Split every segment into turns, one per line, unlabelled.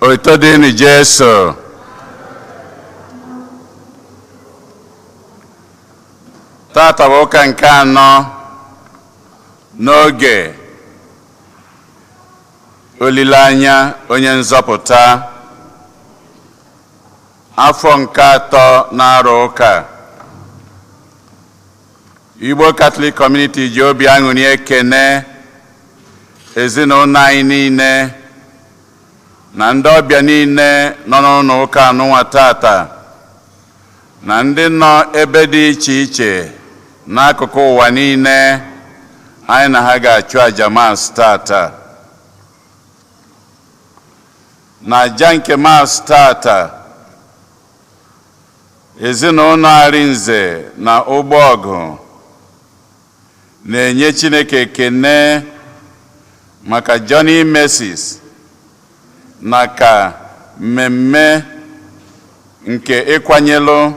Oitodini Jesu. Tata woka nke anọ n'oge olileanya onye nzọpụta afọ nke atọ na-arụ ụka. Igbo Catholic Community ji obi aṅụrị ekene ezinụlọ anyị niile na ndị ọbịa niile nọ n'ụlọ ụka anụnwa tata na ndị nọ ebe dị iche iche n'akụkụ ụwa niile anyị na ha ga-achụ aja Mass tata. Na aja nke Mass tata, ezinụlọ Arinze na Ụgbọgụ na-enye Chineke ekene maka Johnny Mercies na ka mmemme nke ịkwanyelụ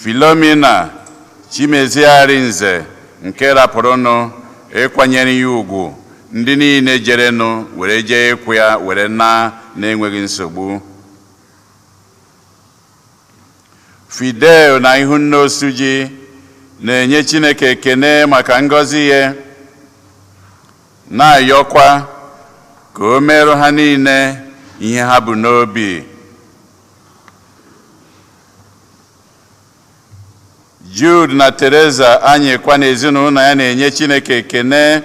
Philomena Chimezie Arinze nke rapụrụnụ ịkwanyere ya ugwu ndị niile jerenụ were jee ịkwụ ya were na-enweghị nsogbu. Fidel na Ihunne Osuji na-enye Chineke ekene maka ngọzi ya, na-ayọkwa ka o merụ ha niile ihe ha bụ n'obi. Jude na Teresa anyịkwa na ezinụlọ ya na-enye Chineke ekene,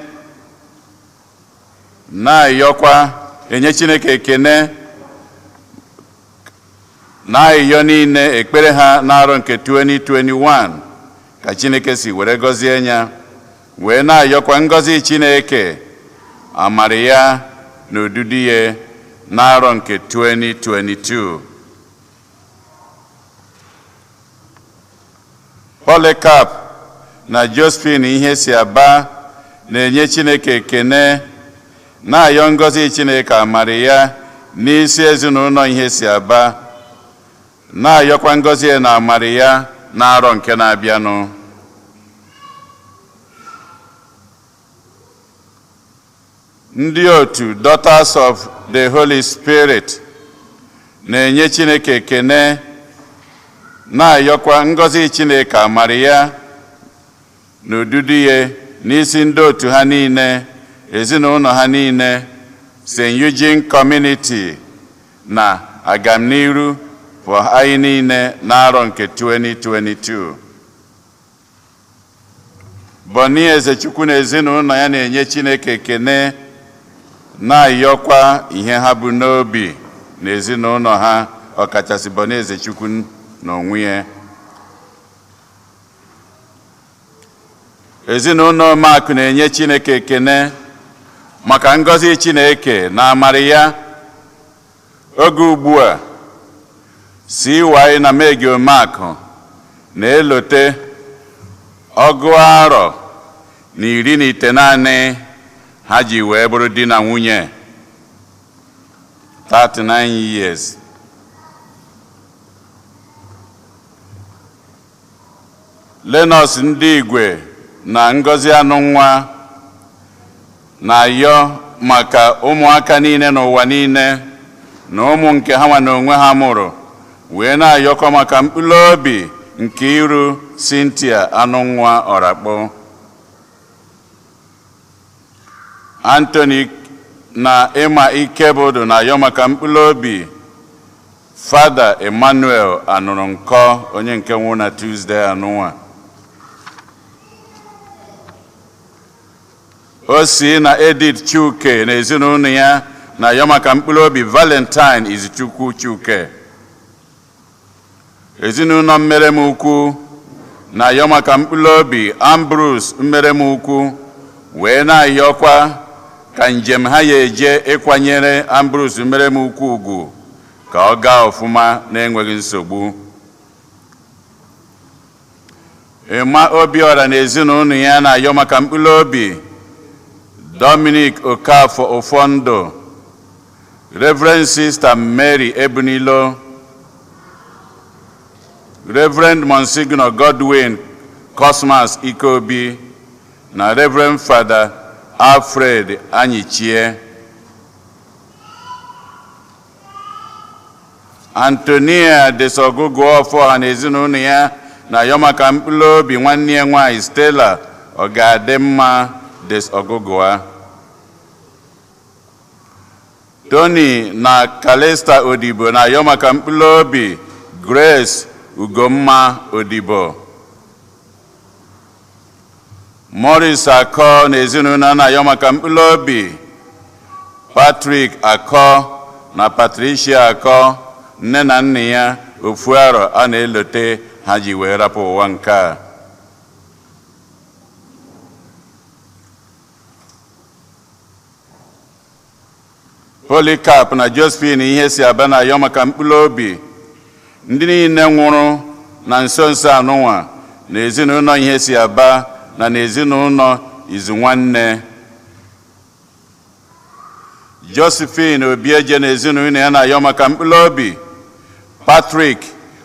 na-ayọkwa enye Chineke ekene na-ayọ niile ekpere ha n'arọ nke 2021 ka Chineke si were gọzie ya, wee na-ayọkwa ngọzi Chineke amara ya na ududi ya n'arọ nke 2022. Polycarp na Josephine ihe si aba na-enye Chineke ekene, na-ayọ ngọzi Chineke amara ya n'isi ezinụlọ ihe si aba, na-ayọkwa ngọzi ya na amara ya n'arọ nke na-abịanụ. Ndị otu Daughters of the Holy Spirit na-enye Chineke ekene, na-ayọkwa ngọzi Chineke amara ya na ududi ya n'isi ndị otu ha niile, ezinụlọ ha niile, St. Eugene Community na agamniru for anyị niile n'arọ nke 2022. Bonnie Ezechukwu na ezinụlọ ya na-enye Chineke ekene, na-ayọkwa ihe ha bụ n'obi na ezinụlọ ha, ọkachasị Bonnie Ezechukwu n'onwe ya. Ezinụlọ Mark na-enye Chineke ekene maka ngọzi Chineke na amara ya. Oge ugbu a CY na Megio Mark na-elote ọgụ arọ na 19 ha ji wee bụrụ di na nwunye, 39 years. Lenọs ndị Igwe na Ngọzi Anụnwa na-ayọ maka ụmụaka niile n'ụwa niile na ụmụ nke ha nwa na onwe ha mụrụ, wee na-ayọkọ maka mkpụrụ obi nke iru Cynthia Anụnwa Ọrakpọ. Anthony na Emma Ikebụdụ na-ayọ maka mkpụrụ obi Father Emmanuel Anụrụnkọ, onye nke nwụrụ na Tuesday Anụnwa. Osi na Edith Chuke na ezinụlọ ya na-ayọ maka mkpụrụ obi Valentine Izichukwu Chuke. Ezinụlọ Mmeremukwu na-ayọ maka mkpụrụ obi Ambrose Mmeremukwu, wee na-ayọkwa ka njem ha ya eje ịkwanyere Ambrose Mmeremukwu ugwu ka ọ gaa ọfụma na-enweghị nsogbu. Emma Obiora na ezinụlọ ya na-ayọ maka mkpụrụ obi Dominic Okafor Ofondo, Reverend Sister Mary Ebunilo, Reverend Monsignor Godwin Cosmas Ikobi na Reverend Father Alfred Anyichie. Antonia Desogugo for Hanezinunia, Nayoma Campulo, Biwannia, Stella, Ogadema Desogogoa. Tony na Kalesta Odibo, Nayoma Campulo, Grace Ugoma Odibo. Morris Ako, Nezinuna, Nayoma Campulo, Patrick Ako, na Patricia Ako, Nena Nia, Ufuaro, Anelote, Haji Werapo Wanka. Polycarp na Josephine ihe si abana Yoma Campulobi. Ndị niile nwụrụ na nso anụnwa na ezinụlọ ihe si aba na ezinụlọ izu nwanne. Josephine Obieje na ezinụlọ ya na Yoma Campulobi. Patrick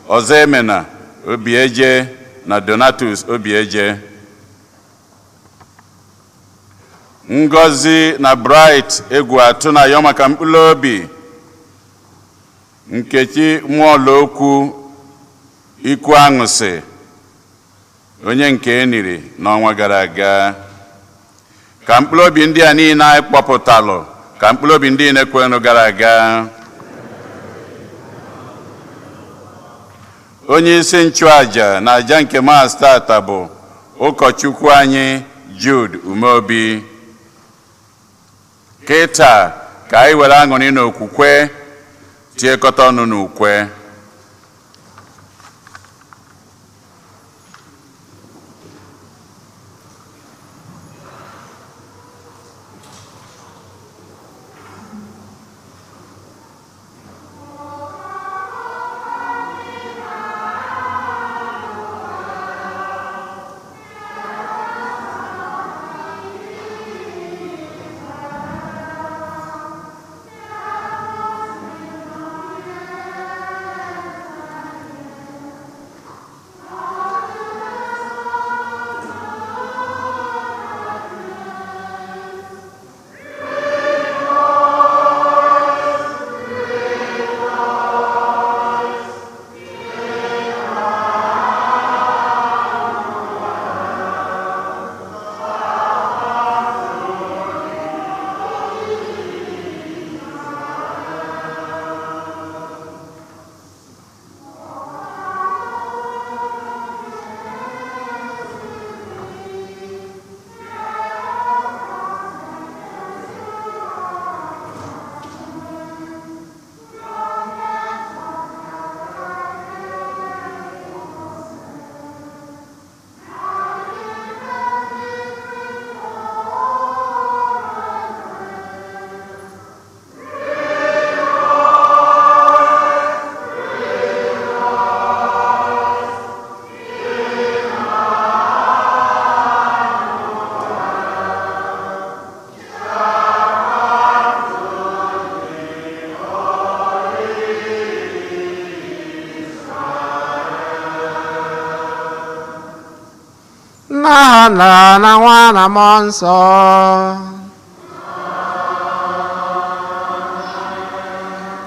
Ozemena Obieje na Donatus Obieje. Ngozi na Bright Egwuatu na Yoma Campulobi. Nkechi Nwolokwu Ikwu Aṅụsị onye nke eniri n'ọnwa gara aga. Campulobi ndị a niile anyị kpọpụtalụ Campulobi ndị na-ekwenụ gara aga. Onye isi nchụaja na aja nke Maazị tata bụ ụkọchukwu anyị Jude Umeobi. Kịta ka anyị were aṅụrị n'okwukwe tiekọta ọnụ n'ukwe.
Na nwa na mmụọ nsọ.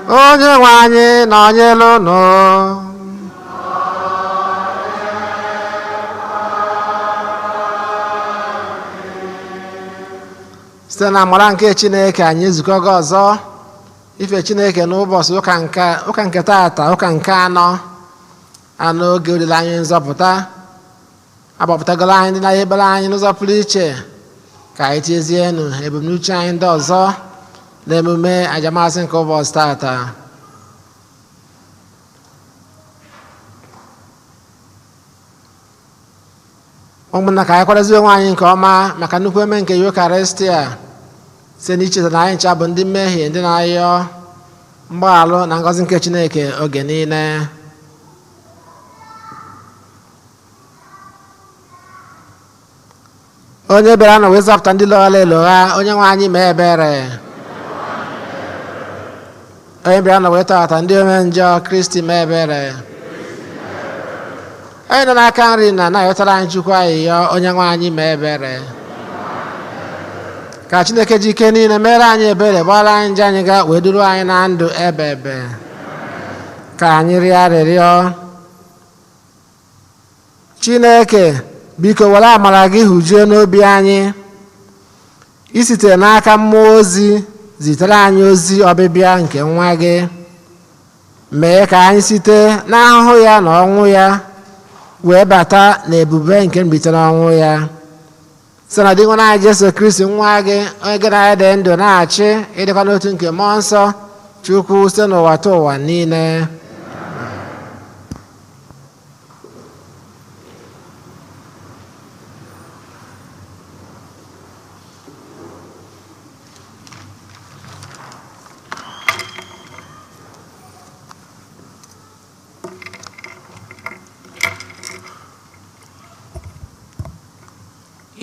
Onye nwe anyị nọnyere unu. Site na amara nke Chineke anyị ezukọgo ọzọ ife Chineke n'ụbọchị ụka nke taata, ụka nke anọ oge olileanya nzọpụta. Agbapụtagoro anyị ndị na-ebere anyị n'ụzọ pụrụ iche ka anyị tiezienụ ebumnuche anyị ndị ọzọ n'emume ajamasị nke ụbọchị taata. Ụmụnna, ka anyị kwarezi onwe anyị nke ọma maka nnukwu eme nke Eucharistia site n'icheta na anyị ncha bụ ndị mmehie ndị na-ayọ mgbaghalụ na ngọzi nke Chineke oge niile. Onye bịara na wee zọpụta ndị lọghara elogha, onye nwe anyị mee ebere. Onye bịara na wee tọghata ndị ome njọ, Kristi mee ebere. Onye nọ n'aka nri na-ayọtara anyị Chukwu ayịyọ, onye nwe anyị mee ebere. Ka Chineke ji ike niile mere anyị ebere, gbara anyị njọ anyị ga wee duru anyị na ndụ ebe ebe. ka anyị rịọ arịrịọ. Chineke, biko were amara gị hụjuo n'obi anyị, isite n'aka mmụọ ozi zitere anyị ozi ọbịbịa nke nwa gị. Mee ka anyị site n'ahụhụ ya na ọnwụ ya wee bata n'ebube nke mbilite n'ọnwụ ya, site na dịnwa anyị Jesu Kristi nwa gị, onye gị na anyị dị ndụ na-achị ịdịkwa n'otu nke mmụọ nsọ Chukwu site n'ụwa ta ụwa niile.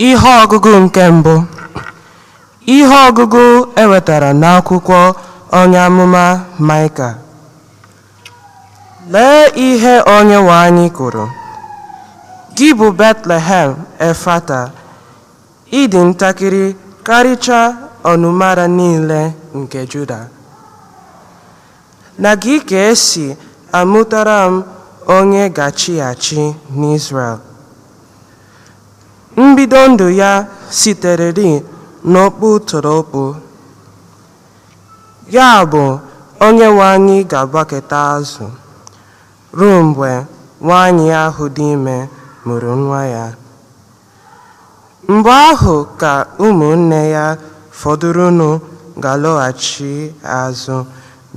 Ihe ọgụgụ nke mbụ. Ihe ọgụgụ ewetara n'akwụkwọ onye amụma Maịka. Lee ihe Onyenwe anyị kwuru: gị bụ Betlehem Efrata, ịdị ntakịrị karịchaa ọnụmara niile nke Juda. Na gị ka esi amụtara m onye ga-achị n'Izrel. Mbido ndụ ya sitererị n'okpu tụrụ okpu. Ya bụ, Onyenwe anyị ga-agbaketa azụ ruo mgbe nwaanyị ahụ dị ime mụrụ nwa ya. Mgbe ahụ ka ụmụnne ya fọdụrụnụ ga-alọghachi azụ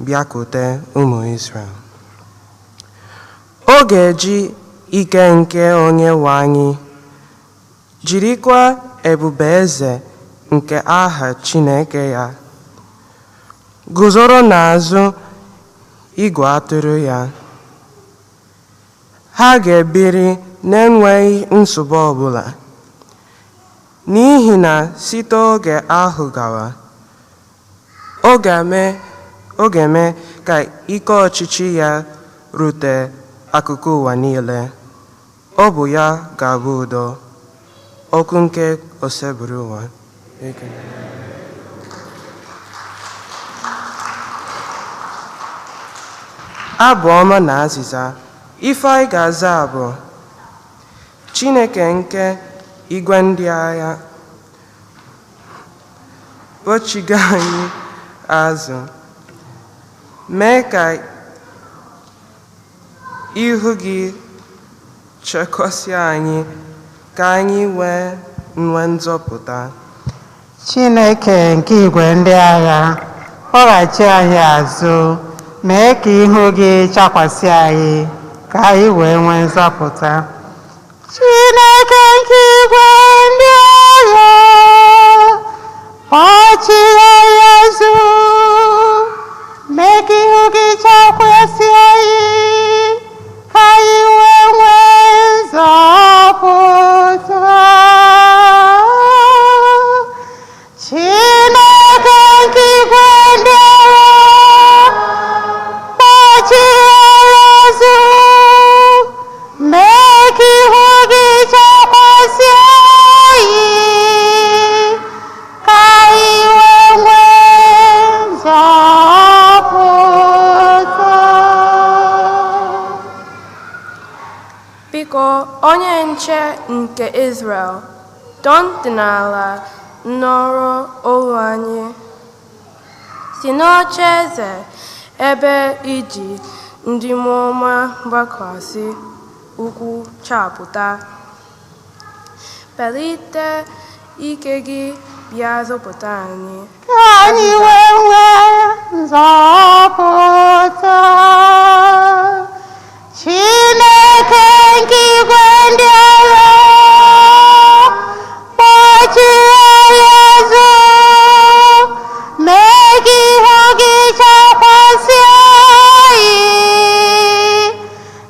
bịakwute ụmụ Izrel. Ọ ga-eji ike nke Onyenwe anyị jirikwa ebube eze nke aha Chineke ya guzoro n'azụ igwe atụrụ ya. Ha ga-ebiri n'enweghị nsogbu ọbụla, n'ihi na site oge ahụ gawa, ọ ga-eme ka ike ọchịchị ya rute akụkụ ụwa niile. Ọ bụ ya ga-abụ udo. Okwu nke oseburu ụwa. Abụ ọma na azịza. Ife anyị ga-aza bụ: Chineke nke igwe ndị agha, kpọchiga anyị azụ, mee ka ihu gị chekọsịa anyị ka anyị nwee nzọpụta.
Chineke nke igwe ndị agha, kpọghachi anyị azụ, mee ka ihu gị chakwasị anyị ka anyị wee nwee nzọpụta. Chineke nke igwe ndị agha, kpọghachi anyị azụ, mee ka ihu gị chakwasị anyị ka anyị wee nwee nzọpụta. Chineke nke igwe ndị agha, kpọghachi anyị azụ, mee ka ihu gị chakwasị anyị ka anyị wee nwee nzọpụta.
Biko, onye nche nke Izrel, dọọ ntị n'ala n'ọrụ ohu anyị. Si n'oche eze ebe iji ndị mmụọ ọma gbakwasị ukwu chapụta. Pelite ike gị bịa zọpụta anyị.
Ka anyị wee nwee nzọpụta. Chineke nke igwe ndị agha, kpọghachi anyị azụ, mee ka ihu gị chakwasị anyị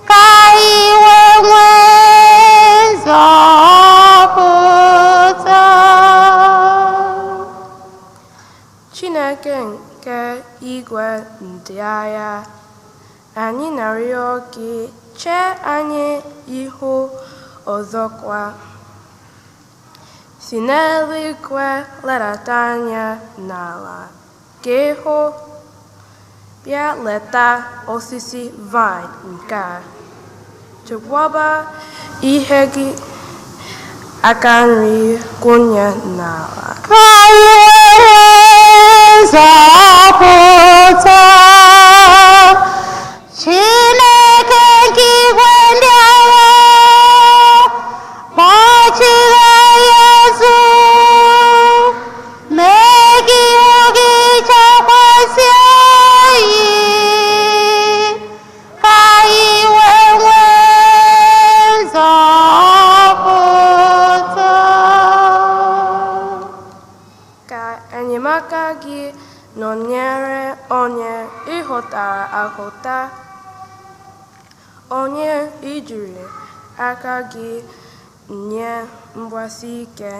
ka anyị wee nwee nzọpụta.
Chineke nke igwe ndị agha, anyị na-arịọ gị chee anyị ihu ọzọkwa. Si n'eluigwe ledata anya n'ala ka ịhụ bịa leta osisi vine nke a. Chekwaba ihe gị aka nri gụnye n'ala.
Ka anyị wee nzọpụta. Chineke nke igwe ndị agha, kpọchiri anyị azụ, mee ka ihu gị chakwasị anyị, ka anyị wee nwee nzọpụta.
Ka enyemaka gị nọnyere onye ị hụtara ahụta, onye ijiri aka gị nye mgbasi ike.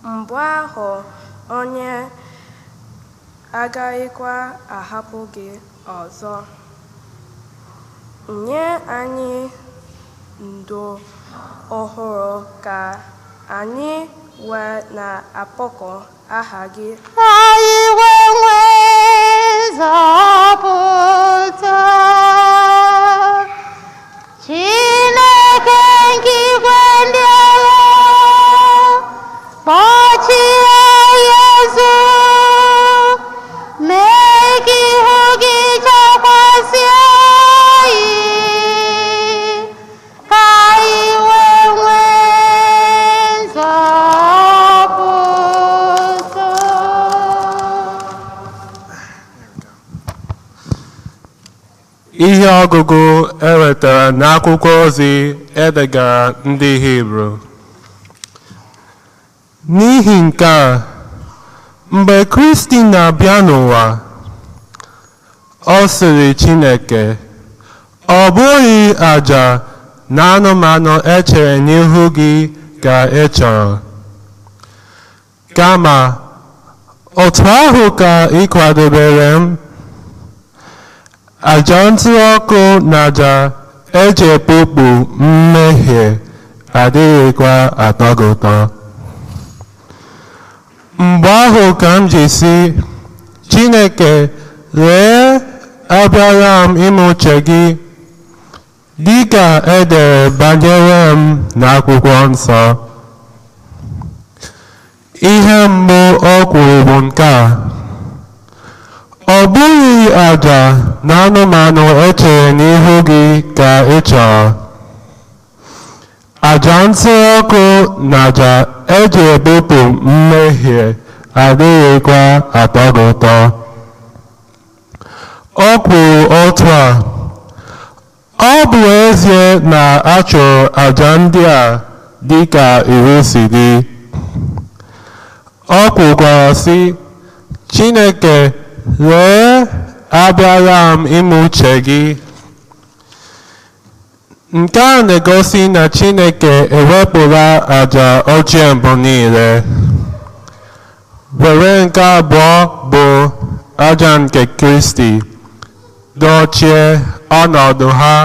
Mgbe ahụ onye agaghịkwa ahapụ gị ọzọ. Nye anyị ndụ ọhụrụ ka anyị wee na-akpọku aha gị.
Anyị wee nwee nzọpụta. Chineke nke igwe ndị agha, kpọchie anyị azụ, mee ka ihu gị chakwasị anyị, ka anyị wee nwee nzọpụta.
Ihe ọgụgụ ewetara n'akwụkwọ ozi edegara ndị Hibru. N'ihi nke a, mgbe Kristi na-abịa n'ụwa, ọ sịrị Chineke, ọ bụghị àjà na anụmanụ echere n'ihu gị ka ị chọrọ, kama otu ahụ ka ị kwadebere m, àjà nsure ọkụ na àjà eji ekpukpu mmehie adịghịkwa atọ gị ụtọ. Mgbe ahụ ka m ji sị, Chineke, lee, abịara m ime uche gị, dịka edere banyere m n'akwụkwọ nsọ. Ihe mbụ o kwuru bụ nke a: ọ bụghị àjà na anụmanụ echere n'ihu gị ka ị chọrọ, àjà nsure ọkụ na àjà eji ebupụ mmehie adịghịkwa atọ gị ụtọ. O kwuru otu a: ọ bụ ezie na a chụrụ àjà ndị a dịka iwu si dị. O kwukwara sị, Chineke, lee, abịara m ime uche gị. Nke a na-egosi na Chineke ewepụla àjà ochie mbụ niile, were nke abụọ bụ àjà nke Kristi dochie ọnọdụ ha.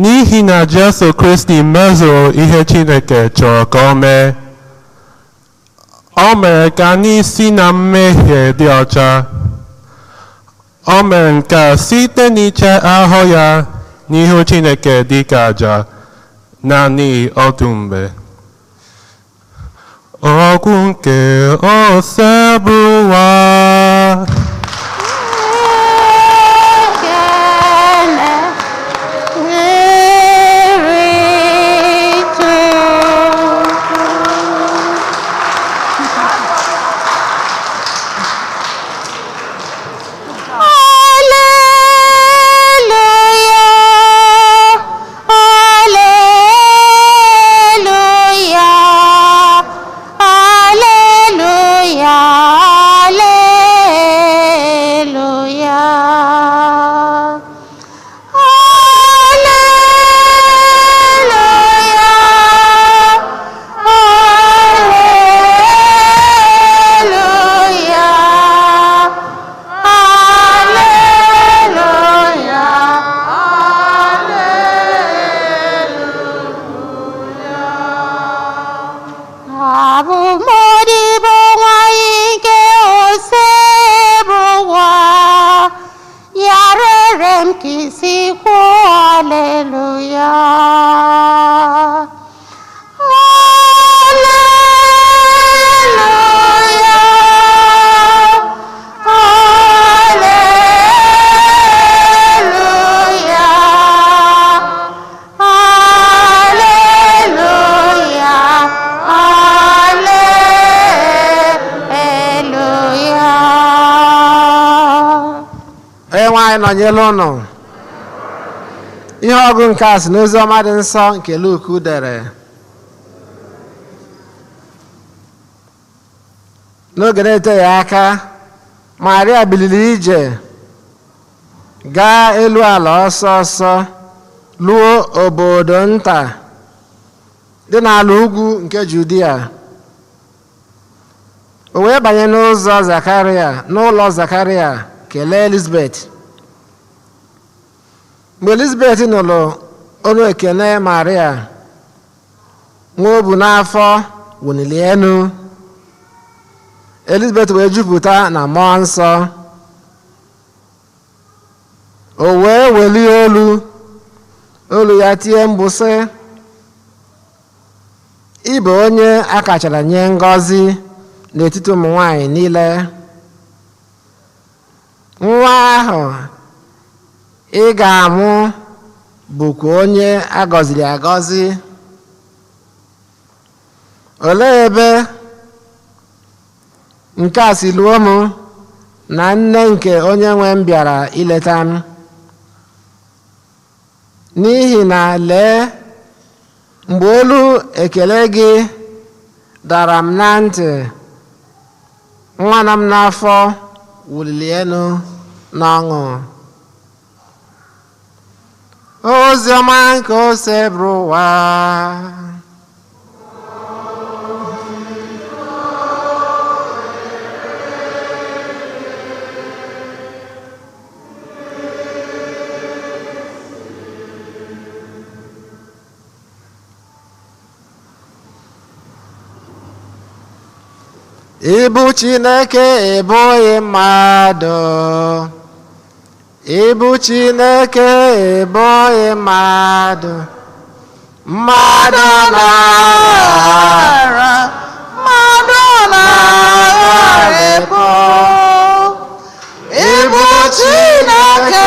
N'ihi na Jesu Kristi mezuru ihe Chineke chọrọ ka o mee. O mere ka anyị si na mmehie dị ọcha. O mere nke a site n'iche ahụ ya n'ihu Chineke dịka àjà naanị otu mgbe. Okwu nke ose bụ ụwa.
Abụ m odibo nwanyị nke ose bụ Hallelujah.
Nwaanyị nọnyere ụnụ. Ihe ọgụ nke a si n'ozi ọma dị nsọ nke Luke dere. N'oge na-eteghị aka, Maria biliri ije gaa elu ala ọsọ ọsọ luo obodo nta dị n'ala ugwu nke Judia. O wee banye n'ụlọ Zakaria kelee Elizabeth. Mgbe Elizabeth nụrụ olu ekene Maria, nwa o bu n'afọ wụliri elu. Elizabeth wee jupụta na mmụọ nsọ. O wee welie olu ya tie mkpu sị, ị bụ onye a kachara nye ngọzi n'etiti ụmụ nwanyị niile. Nwa ahụ ị ga-amụ bụkwa onye a gọziri agọzi. Olee ebe nke a si luo m na nne nke onye nwe m bịara ileta m? N'ihi na lee, mgbe olu ekele gị dara m na ntị, nwa nọ m n'afọ wuliri elu n'ọṅụ. Ozi ọma nke ose bụrụ ụwa. Ịbụ Chineke ịbụghị mmadụ. Ịbụ Chineke ịbụghị mmadụ. Mmadụ na-aghara, mmadụ na-agharịpụ. Ịbụ Chineke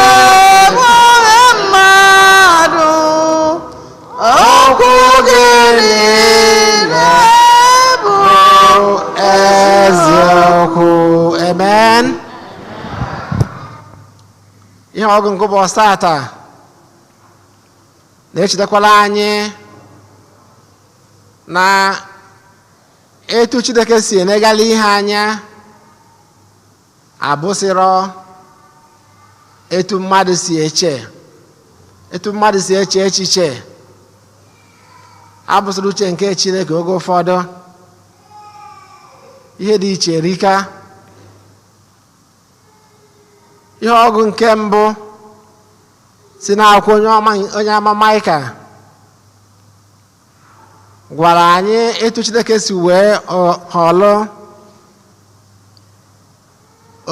ịbụghị mmadụ. Okwu gị niile bụ eziokwu. Amen. Ihe ọgụ nke ụbọchị tata na-echetakwala anyị na etu Chineke si enegala ihe anya abụsịrọ etu mmadụ si eche echiche. Abụsịrị uche nke Chineke oge ụfọdụ. Ihe dị iche erika. Ihe ọgụ nke mbụ si n'akwụkwọ onye ama Maịka gwara anyị etu Chineke si wee họlụ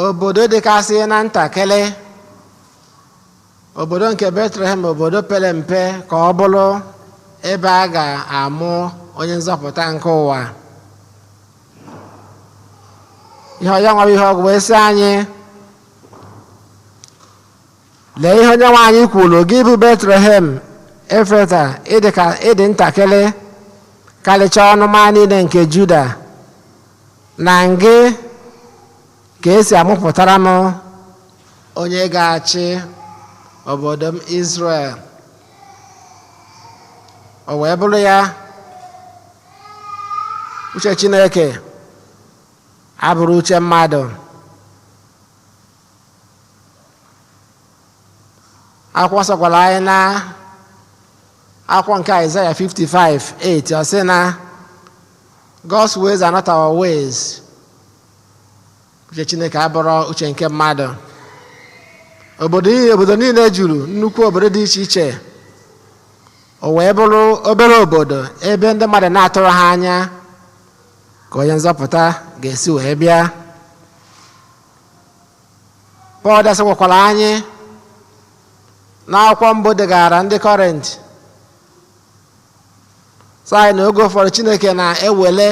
obodo dịgasị na ntakịrị, obodo nke Betlehem, obodo pere mpe, ka ọ bụrụ ebe a ga-amụ onye nzọpụta nke ụwa. Ihe ọjọọ nwere ihe ọgụ wee sị anyị, lee ihe onye nwe anyị kwuru, gị bụ Betlehem Efrata, ịdị ntakịrị karịchaa ọnụma niile nke Juda, na gị ka esi amụpụtara m onye ga-achị obodo m Israel. O wee bụrụ ya, uche Chineke abụrụ uche mmadụ. Akwụkwọ nsọ gwara anyị na akwụkwọ nke Isaiah 55:8, ọ sị na God's ways are not our ways. Uche Chineke abụrụ uche nke mmadụ. Obodo niile juru nnukwu obodo dị iche iche. O wee bụrụ obere obodo ebe ndị mmadụ na-atụrụ ha anya ka onye nzọpụta ga-esi wee bịa. Pọl gwakwara anyị n'akwụkwọ mbụ degara ndị Kọrint sị anyị na oge ụfọdụ Chineke na-ewele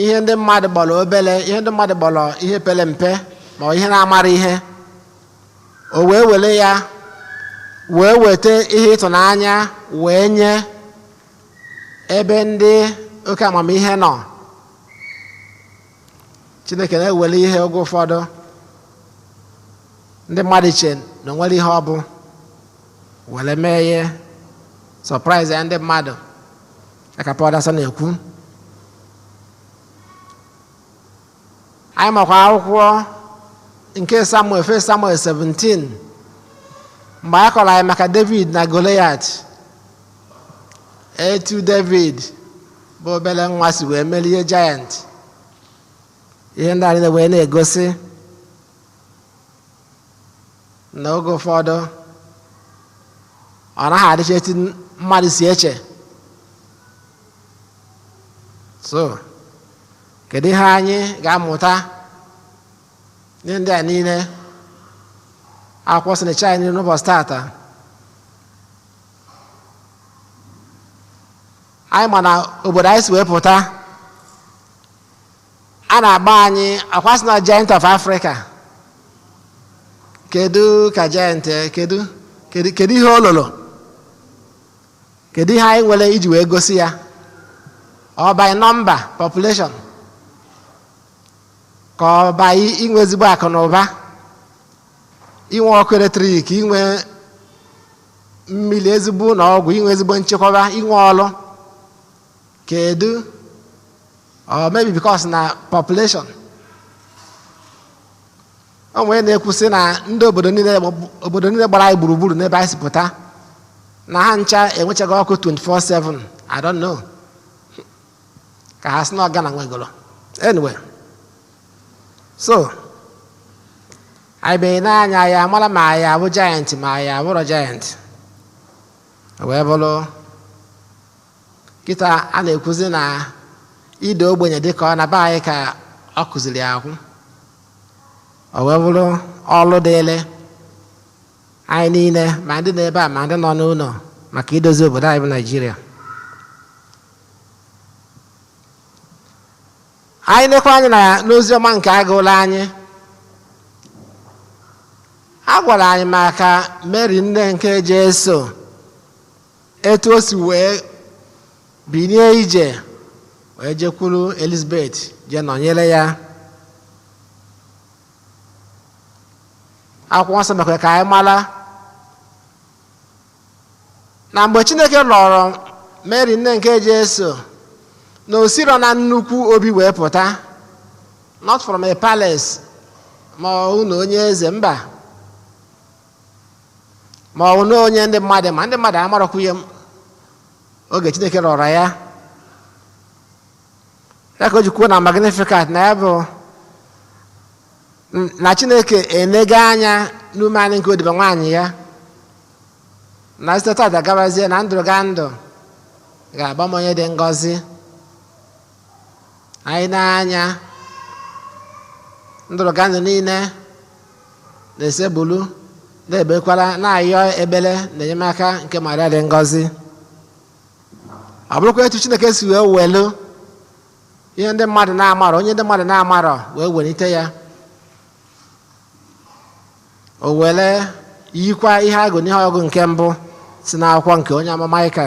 ihe ndị mmadụ gbọrọ obele, ihe ndị mmadụ gbọrọ ihe pere mpe ma ihe na-amara ihe, o wee wele ya wee weta ihe ịtụnanya wee nye ebe ndị oke amamihe nọ. Chineke na-ewele ihe oge ụfọdụ ndị mmadụ iche na onwere ihe ọ bụ were mee ihe surprise ya ndị mmadụ, aka Paul na-ekwu. Anyị makwa akwụkwọ nke Samuel, 1 Samuel 17, mgbe anyị kọrọ anyị maka David na Goliath, etu David bụ obere nwa si wee merie giant. Ihe ndị anyị wee na-egosi na oge ụfọdụ ọ naghị adịcha etu mmadụ si eche. So kedu ihe anyị ga-amụta ihe ndị a niile akwụkwọ sị na China niile n'ụbọchị tata? Anyị ma na obodo anyị si wee pụta a na-agba anyị akwasị na giant of Africa. Kedu ka giant, kedu ihe ololo, kedu ihe anyị nwere iji wee gosi ya? Ọ by number population ka ọ by inwe ezigbo akụ na ụba, inwe ọkụ eletrik, inwe mmiri, ezigbo na ọgwụ, inwe ezigbo nchekwaba, inwe ọrụ? Kedu? Or maybe because na population. O nwere na-ekwusị na ndị obodo niile gbara anyị gburugburu n'ebe anyị si pụta na ha ncha enwechaghị ọkụ 24/7. I don't know. Ka ha sị na ọga na nwegoro. Anyway, so anyị bịa n'anya ya mara ma ya bụ giant ma ya bụrụ giant. Wee bụrụ kịta a na-ekwuzi na ide ogbenye dị ka ọ na be anyị ka ọ kụziri akwụ. O wee bụrụ ọlụ dịịrị anyị niile, ma ndị n'ebe a ma ndị nọ n'ụlọ, maka idozi obodo anyị bụ Naịjirịa. Anyị nekwa anyị na n'ozi ọma nke agụụla anyị, a gwara anyị maka Mary nne nke Jesu, etu o si wee binie ije wee jekwuru Elizabeth je nọnyere ya. Akwụkwọ nsọ mekwara ka anyị mara na mgbe Chineke lọrọ Mary nne nke Jesu, na o siro na nnukwu obi wee pụta, not from a palace ma ọ na onye eze, mba, ma ọ na onye ndị mmadụ, ma ndị mmadụ amarakwu ya oge Chineke lọrọ ya. Ya ka o ji kwuo na Magnificat na ya bụ na Chineke enega anya n'umeanị nke odibo nwaanyị ya, na site taa gabazie na ndụ ga ndụ ga-agba m onye dị ngọzi. Anyị na-anya ndụ ga ndụ niile na-esebulu na-ebekwara na-ayọ ebele na enyemaka nke Maria dị ngọzi. Ọ bụrụkwa etu Chineke si wee welu ihe ndị mmadụ na-amarọ, onye ndị mmadụ na-amarọ wee welite ya. O were yikwa ihe agụ n'ihe ọgụ nke mbụ si n'akwụkwọ nke onye amụma Maịka.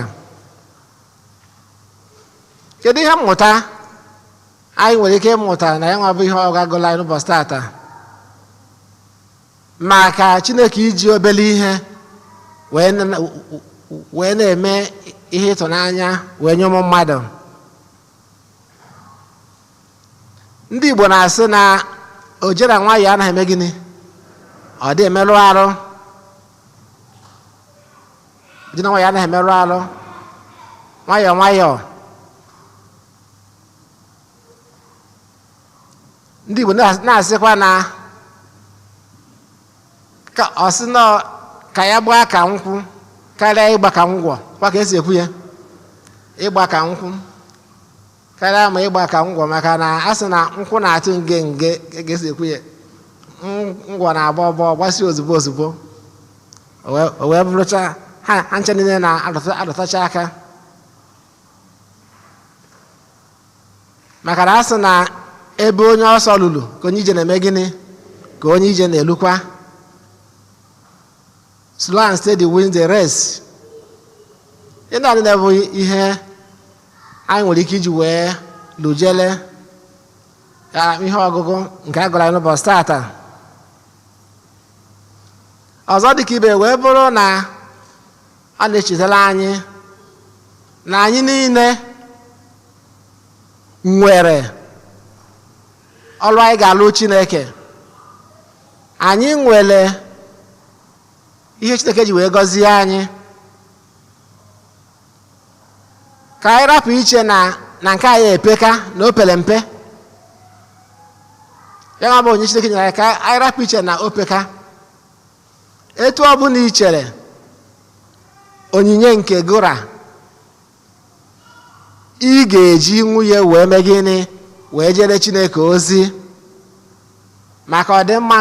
Kedu ihe mmụta anyị nwere ike ịmụta na ya nwa bụ ihe ọgụ agụla anyị n'ụbọchị tata maka Chineke iji obere ihe wee na-eme ihe ịtụnanya wee nye ụmụ mmadụ? Ndị Igbo na-asị na ojera nwayọọ anaghị eme gịnị? Ọ dị emerụ arụ. Dị na nwayọọ anaghị emerụ arụ. Nwayọọ nwayọọ. Ndị Igbo na-asịkwa na ka ọ sị na ka ya gbaa ka nkwụ karịa ịgba ka ngwọ, kwa ka esi ekwu ya, ịgba ka nkwụ karịa ma ịgba ka ngwọ, maka na a sị na nkwụ na-atụ nge ka esi ekwu ya, ngwọ na-agba ọbọ gbasi ozugbo ozugbo. o wee bụrụcha ha nche niile na-adọtacha aka maka na a sị na ebe onye ọsọ lulu ka onye ije na-eme gịnị ka onye ije na-elukwa. Slow and steady wins the race. Ị na-adị na-ebu ihe anyị nwere ike iji wee lujele ihe ọgụgụ nke a gụrụ n'ụbọchị tata. Ọzọ dịka ibe wee bụrụ na ọ na-echetara anyị na anyị niile nwere ọrụ anyị ga-alụ Chineke. Anyị nwere ihe Chineke ji wee gọzie anyị. Ka anyị rapụ iche na nke anyị epeka na o pere mpe. Ya nwa bụ onye Chineke nyere ka anyị rapụ iche na o peka. Etu ọ bụla i chere onyinye nke gụra ị ga-eji nwunye wee mee gịnị wee jere Chineke ozi maka ọdịmma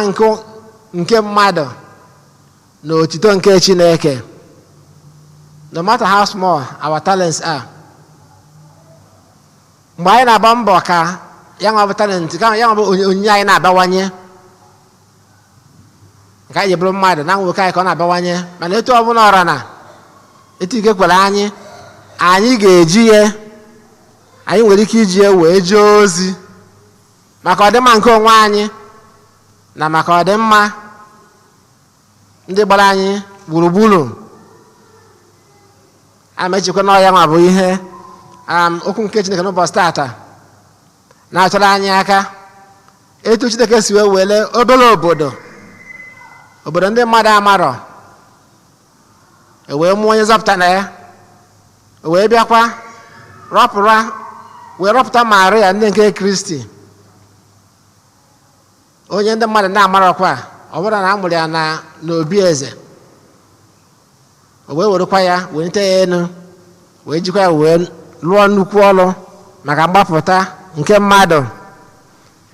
nke mmadụ na otito nke Chineke. No matter how small our talents are. Mgbe anyị na-agba mbọ ka ya nwa bụ talent ka ya nwa bụ onyinye anyị na-abawanye nke anyị ji bụrụ mmadụ na nwoke anyị ka ọ na-abawanye mana etu ọbụla ọra na etu ike kwere anyị ga-eji ya anyị nwere ike iji ya wee jee ozi maka ọdịmma nke onwe anyị na maka ọdịmma ndị gbara anyị gburugburu. Amechikwa na ọya nwa bụ ihe okwu nke Chineke n'ụbọchị tata na-achọrọ anyị aka etu Chineke si wee were obere obodo ndị mmadụ amarọ wee mụọ onye zọpụta na ya wee bịakwa wee rọpụta Maria ndị nke Kristi onye ndị mmadụ na-amarọkwa ọ bụrụ na a mụrụ ya n'obi eze o wee werekwa ya wee nite ya enu wee jikwa ya wee lụọ nnukwu ọrụ maka mgbapụta nke mmadụ.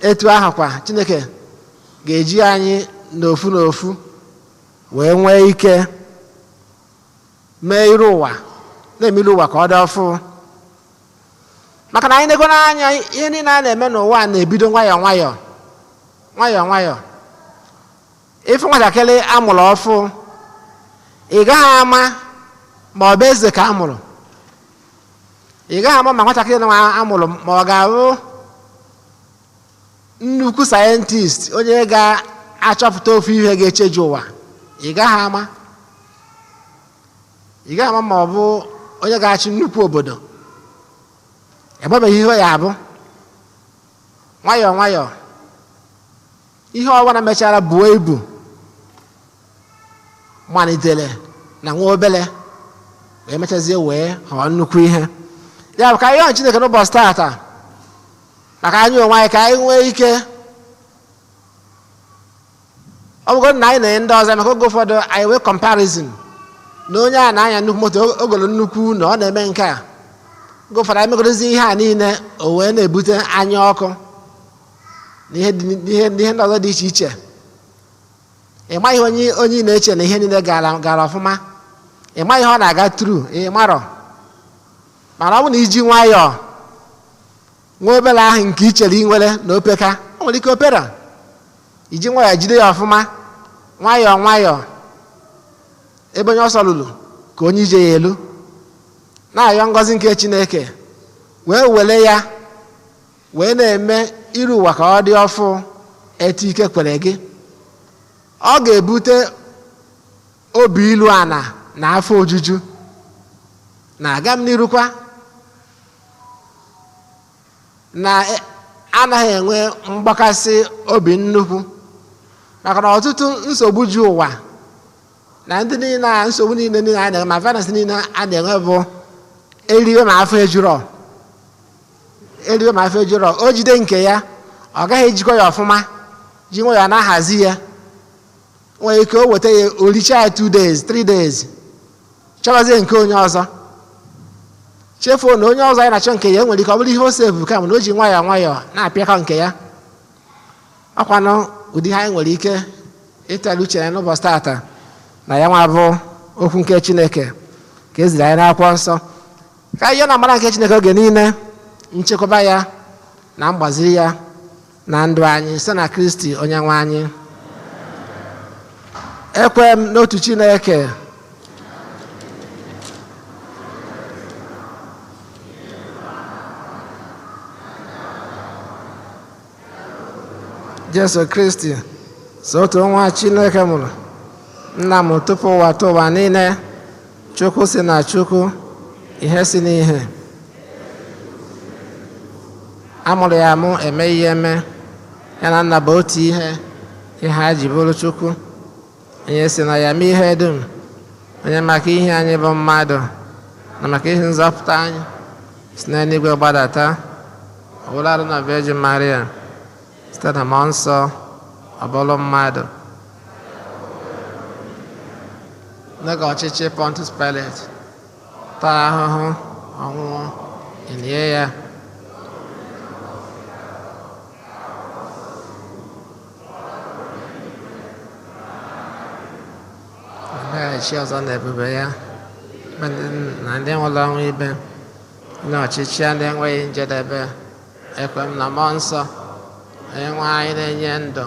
Etu ahụ kwa Chineke ga-eji anyị n'ofu n'ofu wee nwee ike mee iru ụwa na-emere ụwa ka ọ dị ọfụ maka na anyị na-ego n'anya ihe niile a na-eme n'ụwa na-ebido nwayọọ nwayọọ. Ife nwatakịrị amụrụ ọfụ ị gaghị ama ma ọ bụ eze ka amụrụ. Ị gaghị ama ma nwatakịrị na amụrụ ma ọ ga-abụ nnukwu sayentist onye ga-achọpụta ofu ihe ga-echeji ụwa. Ị gaghị ama ma ọ bụ onye ga-achị nnukwu obodo. Egbebeghị ihe ya abụ. Nwayọọ ihe ọbụla mechara buo ibu malitere na nwa obele wee mechazie wee ghọọ nnukwu ihe. Ya bụ ka anyị Chineke n'ụbọchị tata maka anyị onwe anyị ka anyị nwee ike ọ bụgodị na anyị na-enye ndị ọzọ maka oge ụfọdụ anyị wee comparison na onye a na-anya nnukwu moto ogolo nnukwu na ọ na-eme nke a. Oge ụfọdụ anyị megorozi ihe a niile o wee na-ebute anya ọkụ na ihe ndị ọzọ dị iche iche. Ị maghị onye na-eche na ihe niile gara ọfụma. Ị maghị ihe ọ na-aga tru ị marọ mana ọ bụ na iji nwayọọ nwa obere ahụ nke i chere inwere na opeka o nwere ike opera iji nwayọọ jide ya ọfụma nwayọọ ebe onye ọsọ lụrụ ka onye ije ya elu na-ayọ ngọzi nke Chineke wee were ya wee na-eme iru ụwa ka ọ dị ọfụ etu ike kwere gị. Ọ ga-ebute obi ilu ana na afọ ojuju na aga m n'irukwa na anaghị enwe mgbakasị obi nnukwu maka na ọtụtụ nsogbu ju ụwa na ndị niile nsogbu niile a na-enwe ma virus niile a na-enwe bụ eriwe ma afọ ejurọ o jide nke ya ọ gaghị ejikọ ya ọfụma ji nwe ya na-ahazi ya nwere ike o weta ya oricha ya 2 days 3 days chọbazie nke onye ọzọ chefuo na onye ọzọ anyị na-achọ nke ya nwere ike ọ bụrụ ihe o sevu kama na o ji nwayọọ na-apịakọ nke ya. Ọkwanụ ụdị ha anyị nwere ike ịtali uche ya n'ụbọchị tata na ya nwa bụ okwu nke Chineke ka eziri anyị n'akwụkwọ nsọ ka anyị na amara nke Chineke oge niile, nchekwaba ya na mgbaziri ya na ndụ anyị site na Kristi onye nwe anyị. Ekwe m n'otu Chineke, Jesu Kristi so otu nwa Chineke mụrụ, nna m tupu ụwa tụ ụwa niile, Chukwu si na Chukwu, ihe si n'ihe. Amụrụ ya amụ, eme ihe eme, ya na nna bụ otu ihe ha ji bụrụ Chukwu. Onye si na ya mee ihe dum, onye maka ihe anyị bụ mmadụ na maka ihe nzọpụta anyị si n'eluigwe gbadata, ọ bụla arụ na Virgin Maria, site na mmụọ nsọ, ọ bụrụ mmadụ. N'oge ọchịchị Pontius Pilate, taa ahụhụ, ọnwụnwụ, elie ya. Chi ọzọ na ebube ya na ndị nwụrụ ọnwụ ibe na ọchịchị ndị enweghị njedebe. Ekwe m na mmụọ nsọ, onye nwe anyị na-enye ndụ,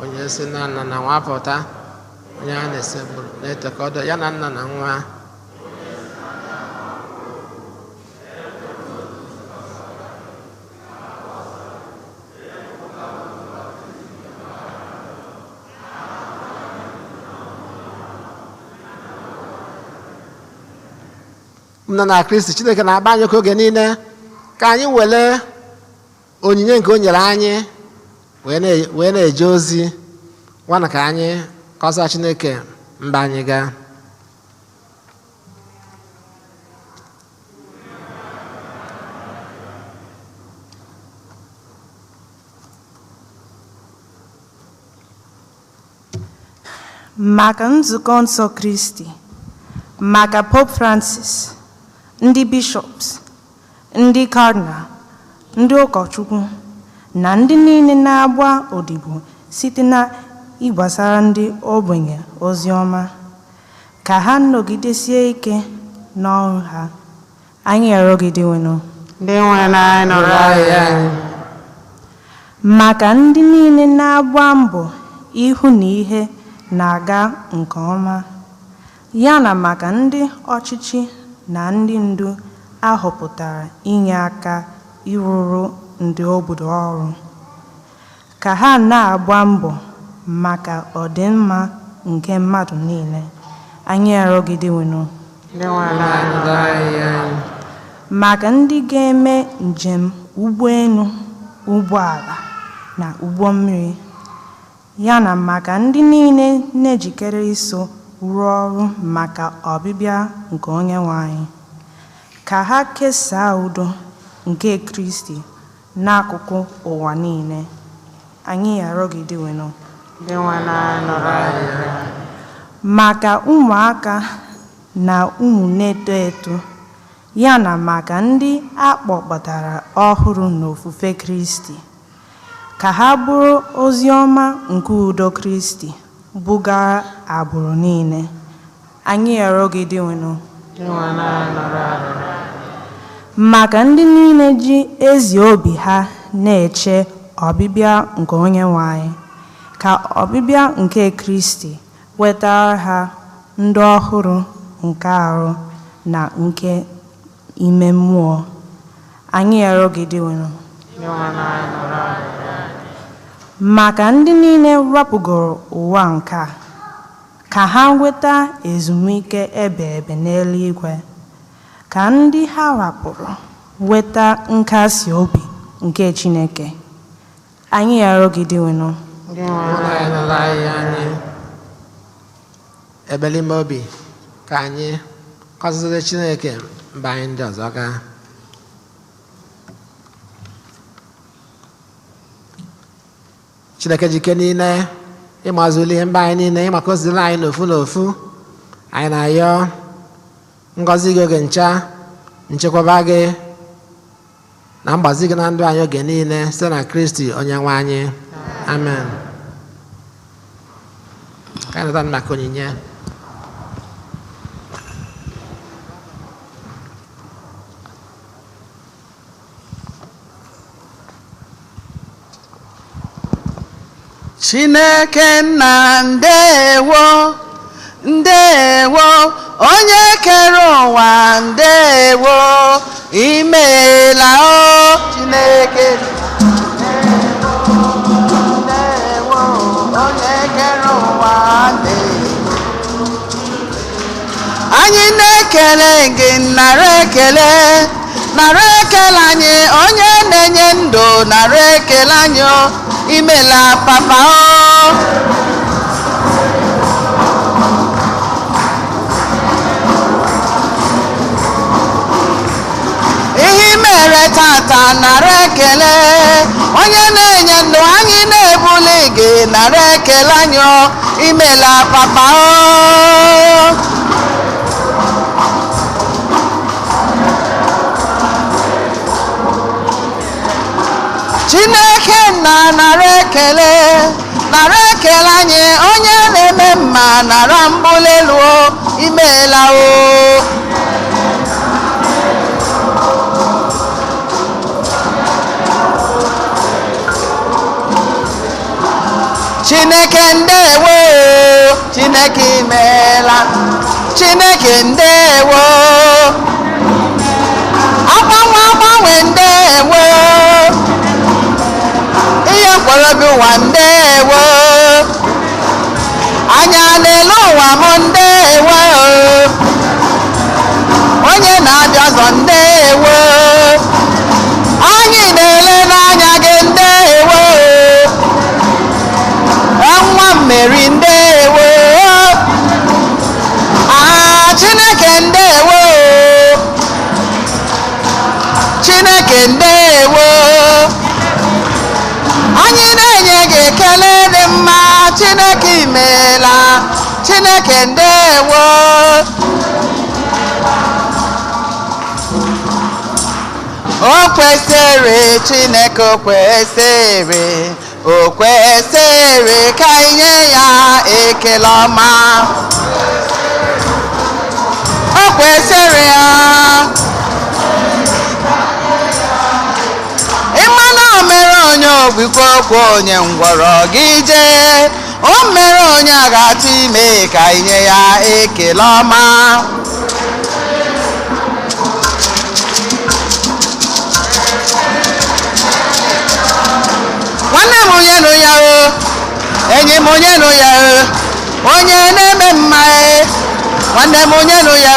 onye si na nna na nwa pụta, onye a na-esegburu na-etekọdo ya na nna na nwa. Nna na Kristi Chineke na-agba anyị oge niile ka anyị were onyinye nke o nyere anyị wee na-eje ozi nwana ka anyị kọsaa Chineke mba anyị gaa.
Maka nzukọ nsọ Kristi, maka Pope Francis, ndị bishops, ndị cardinal, ndị ụkọchukwu na ndị niile na-agba odibo site na ịgbasara ndị ogbenye ozi ọma, ka ha nọgidesie ike n'ọrụ ha. Anyị arịọgidewenụ.
Ndị nwe anyị nụrụ anyị.
Maka ndị niile na-agba mbọ ịhụ na ihe na-aga nke ọma, ya na maka ndị ọchịchị na ndị ndu ahọpụtara inye aka ịrụrụ ndị obodo ọrụ, ka ha na-agba mbọ maka ọdịmma nke mmadụ niile. Anyị arịọgidewenụ. Maka ndị ga-eme njem ụgbọelu, ụgbọala na ụgbọ mmiri, ya na maka ndị niile na-ejikere iso rụọ ọrụ maka ọbịbịa nke onye nwe anyị, ka ha kesaa udo nke Kristi n'akụkụ ụwa niile. Anyị arịọgidewenụ. Maka ụmụaka na ụmụ na-eto eto, ya na maka ndị akpọbatara ọhụrụ n'ofufe Kristi, ka ha bụrụ ozi ọma nke udo Kristi bugara agbụrụ niile. Anyị arịọgidewenụ. Maka ndị niile ji ezi obi ha na-eche ọbịbịa nke onye nwe anyị, ka ọbịbịa nke Kristi wetara ha ndụ ọhụrụ nke arụ na nke ime mmụọ. Anyị arịọgidewenụ. Maka ndị niile rapụgoro ụwa nke a, ka ha nweta ezumike ebe ebe n'eluigwe, ka ndị ha rapụrụ nweta nkasi obi nke Chineke. Anyị arịọgidewenụ.
Ebelime obi ka anyị kọsịrị Chineke mba anyị ndị ọzọ gaa. Chineke jike niile ịmazuli ihe mba anyị niile, ịmaka ozili anyị n'ofu n'ofu. Anyị na-ayọ ngọzi gị oge ncha, nchekwaba gị na mgbazi gị na ndụ anyị oge niile site na Kristi onye nwe anyị. Amen. Ka anyị nata maka onyinye.
Chineke nna ndewo ndewo onye kere ụwa ndewo imeela o Chineke ndewo onye kere ụwa ndewo anyị na-ekele gị nara ekele anyị onye na-enye ndụ nara ekele anyị imeela papa o ihe mere tata nara ekele onye na-enye ndụ anyị na-ebuli gị nara ekele anyị imeela papa o Chineke nna nara ekele anyị onye na-eme mma nara mbuli elu imeela o Chineke ndewo Chineke imeela Chineke ndewo agbanwe ndewo ihe mkpọrọbi ụwa ndewo anya n'elu ụwa m ndewo onye na-abịa ọzọ ndewo anyị na-ele n'anya gị ndewo nwa mmeri ndewo Chineke ndewo Chineke ndewo anyị na-enye gị ekele dị mma Chineke imeela Chineke ndewo o kwesịrị Chineke o kwesịrị ka anyị nye ya ekele ọma o kwesịrị ya o mere onye ogbikwa okwu onye ngwọrọ gị jee o mere onye agatụ ime ka inye ya ekele ọma nwanne m onye nụ ya o enyi m onye nụ ya o onye na-eme mma nwanne m onye nụ ya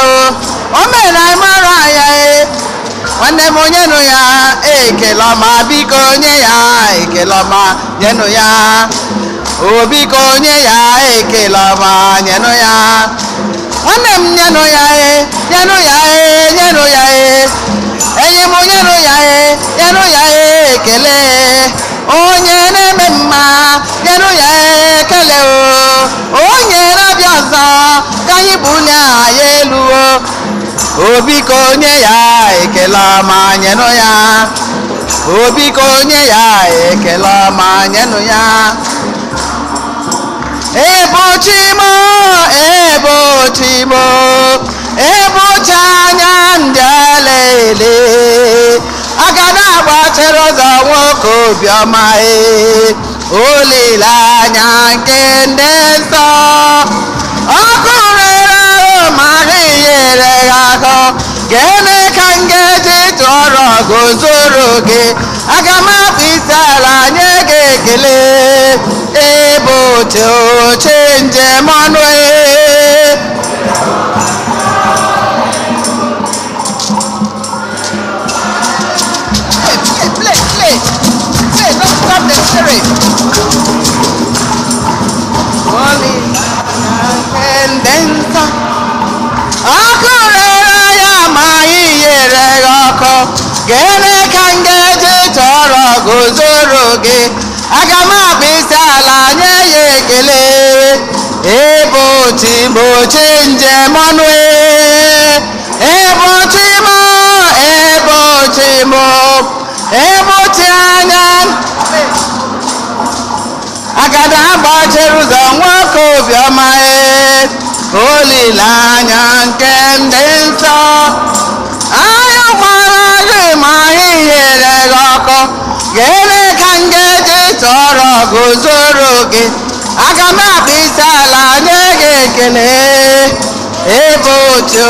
o mere anyị mara ya nwanne m onye nụ ya ekele ọma biko nye ya ekele ọma nyenụ ya o biko nye ya ekele ọma nyenụ ya nwanne m nyenụ ya nyenụ ya nyenụ ya enyi m nyenụ ya nyenụ ya ekele onye na-eme mma nyenụ ya ekele onye na-abịa ọzọ ka anyị bulie ya elu o biko nye ya ekele ọma nyenụ ya o biko nye ya ekele ọma nyenụ ya ebochimo ebochi anya ndị alele agada agbachara ụzọ nwoke obiọma olileanya nke ndị nsọ ọkụ rere ma nyere ya akọ gịnị ka m ga-eji tụọrọ gozoro gị aga m akpụ isi ala nye gị ekele ebe oche njem ọnụ play, don't stop the spirit. Holy and then akụrere ya ma iyere ya ọkụ gịnị ka m ga-eji tọrọ gozoro gị aga m akpụ isi ala nye ya ekele ebe ochi njem ọnụ ebe ochi anya agada agbachiri ụzọ nwoke obiọma olileanya nke ndị nsọ anya gbara gị ma anyị nyere gị ọkụ gịnị ka m ga-eji tọrọ guzoro gị aga m akpụ isi ala nye gị ekele ebe otu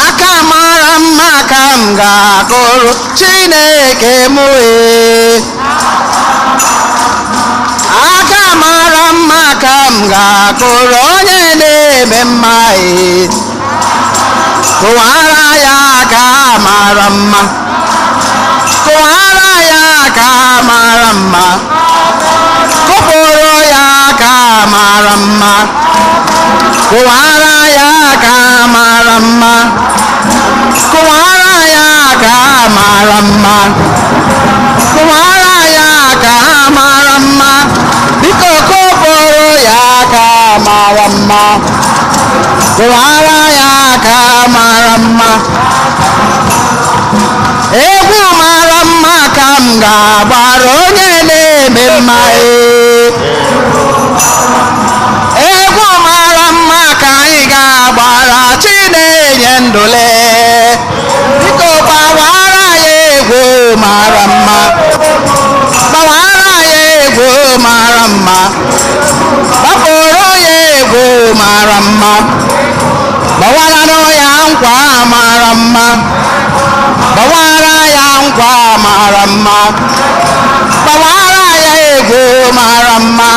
aka mara mma ka m ga-akụrụ Chineke m aka mara mma ka m ga-akụrụ onye na-eme mma kụwara ya aka mara mma kụwara ya aka mara mma kụpụrụ ya aka mara mma kụwara ya aka mara mma kụwara ya aka mara mma kụwara ya aka mara mma biko kụpụrụ ya aka mara mma kụwara ya aka mara mma egwu mara mma ka m ga-agbara onye na-eme mma egwu mara mma ka anyị ga-agbara Chinenye ndụle biko gbawara ya egwu mara mma gbawara ya egwu mara mma gbapụrụ ya egwu mara mma gbawara ya nkwa mara mma gbawara ya nkwa mara mma gbawara ya egwu mara mma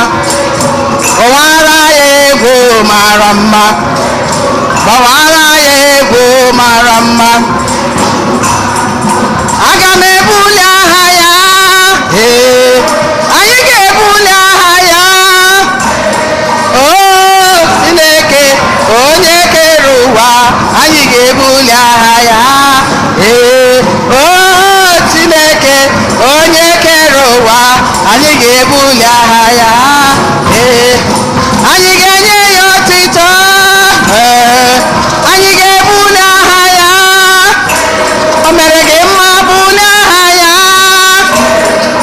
gbawara ya egwu mara mma gbawara ya egwu mara mma aga m ebuli aha ya anyị ga-ebuli aha ya o Chineke onye kere ụwa anyị ga-ebuli aha ya o Chineke onye kere ụwa anyị ga-ebuli aha ya anyị ga-enye ya otito anyị ga-ebuli aha ya o mere gị mma buli aha ya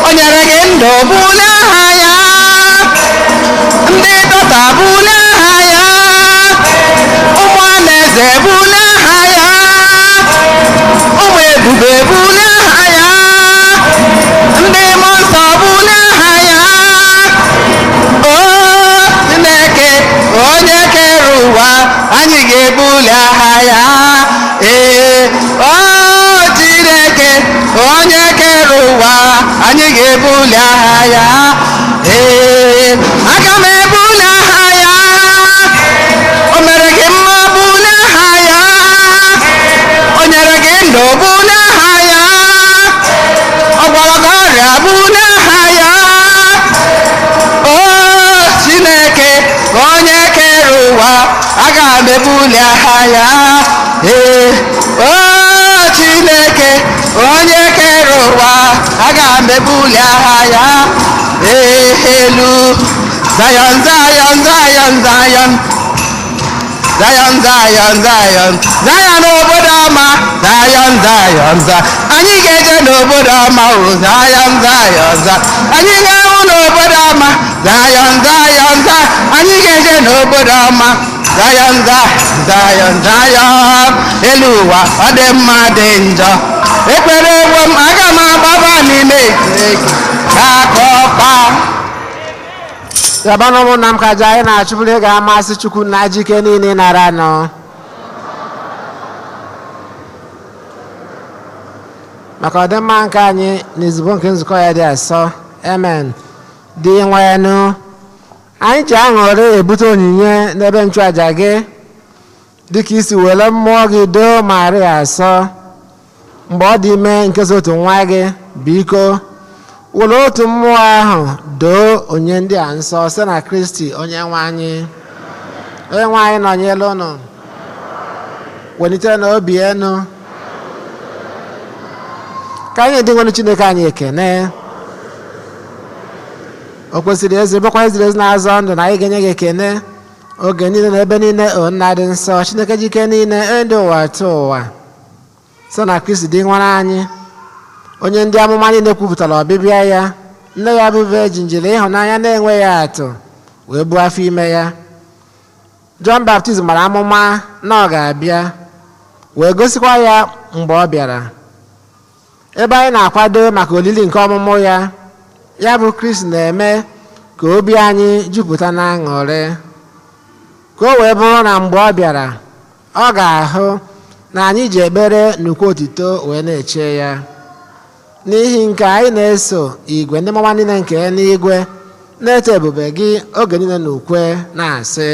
o nyere gị ndụ buli aha ya ndị dọta buli aha ya ụmụ anaeze buli aha ya ụmụ ebube buli aha ya ndị mmụọ nsọ buli aha ya o Chineke onye kere ụwa anyị ga-ebuli aha ya o Chineke onye kere ụwa anyị ga-ebuli aha ya aga m ebuli aha ya o mere gị mma buli aha ya o nyere gị ndụ buli aha ya ọ gwara gị ọrịa buli aha ya o Chineke onye kere ụwa aga m ebuli aha ya o Chineke onye kere ụwa aga m ebuli aha ya elu Zion Zion Zion Zion Zion Zion Zion Zion obodo ọma Zion Zion Zion anyị ga-eje n'obodo ọma o Zion Zion Zion anyị ga-ahụ n'obodo ọma Zion Zion Zion anyị ga-eje n'obodo ọma Zion Zion Zion elu ụwa ọ dị mma dị njọ ekpere egwu m aga m agbaba n'ime Chineke ka akọpa
yabanụ ụmụnna m ka aja anyị na-achụbụrụ ị ga-amasị Chukwu na ajike niile nara nọ maka ọdịmma nke anyị na ezigbo nke nzukọ ya dị asọ amen dị nwenụ anyị ji aṅụrị ebute onyinye n'ebe nchụaja gị dịka isi were mmụọ gị doo Maria asọ mgbe ọ dị ime nke otu nwa gị biko were otu mmụọ ahụ doo onye ndị a nsọ site na Kristi onye nwe anyị nọnyere unu welitere n'obi enu ka anyị dị nwere Chineke anyị ekene o kwesịrị ezi bụkwa eziri ezi na-azọ ndụ na anyị ga-enye gị ekene oge niile na ebe niile o nna dị nsọ Chineke jike niile ndị ụwa tụ ụwa site na Kristi dị nwere anyị onye ndị amụma niile kwupụtara ọbịbịa ya nne ya bụ Virgin jiri ịhụnanya na-enweghị atụ wee buo afọ ime ya John Baptist mara amụma na ọ ga-abịa wee gosikwa ya mgbe ọ bịara ebe anyị na-akwado maka olili nke ọmụmụ ya, ya bụ Kristi na-eme ka obi anyị jupụta na aṅụrị, ka o wee bụrụ na mgbe ọ bịara ọ ga-ahụ na anyị ji ekpere nnukwu otuto wee na-eche ya. N'ihi nke anyị na-eso igwe ndị mmụọ niile nke n'igwe na-eto ebube gị oge niile n'ukwe na-asị: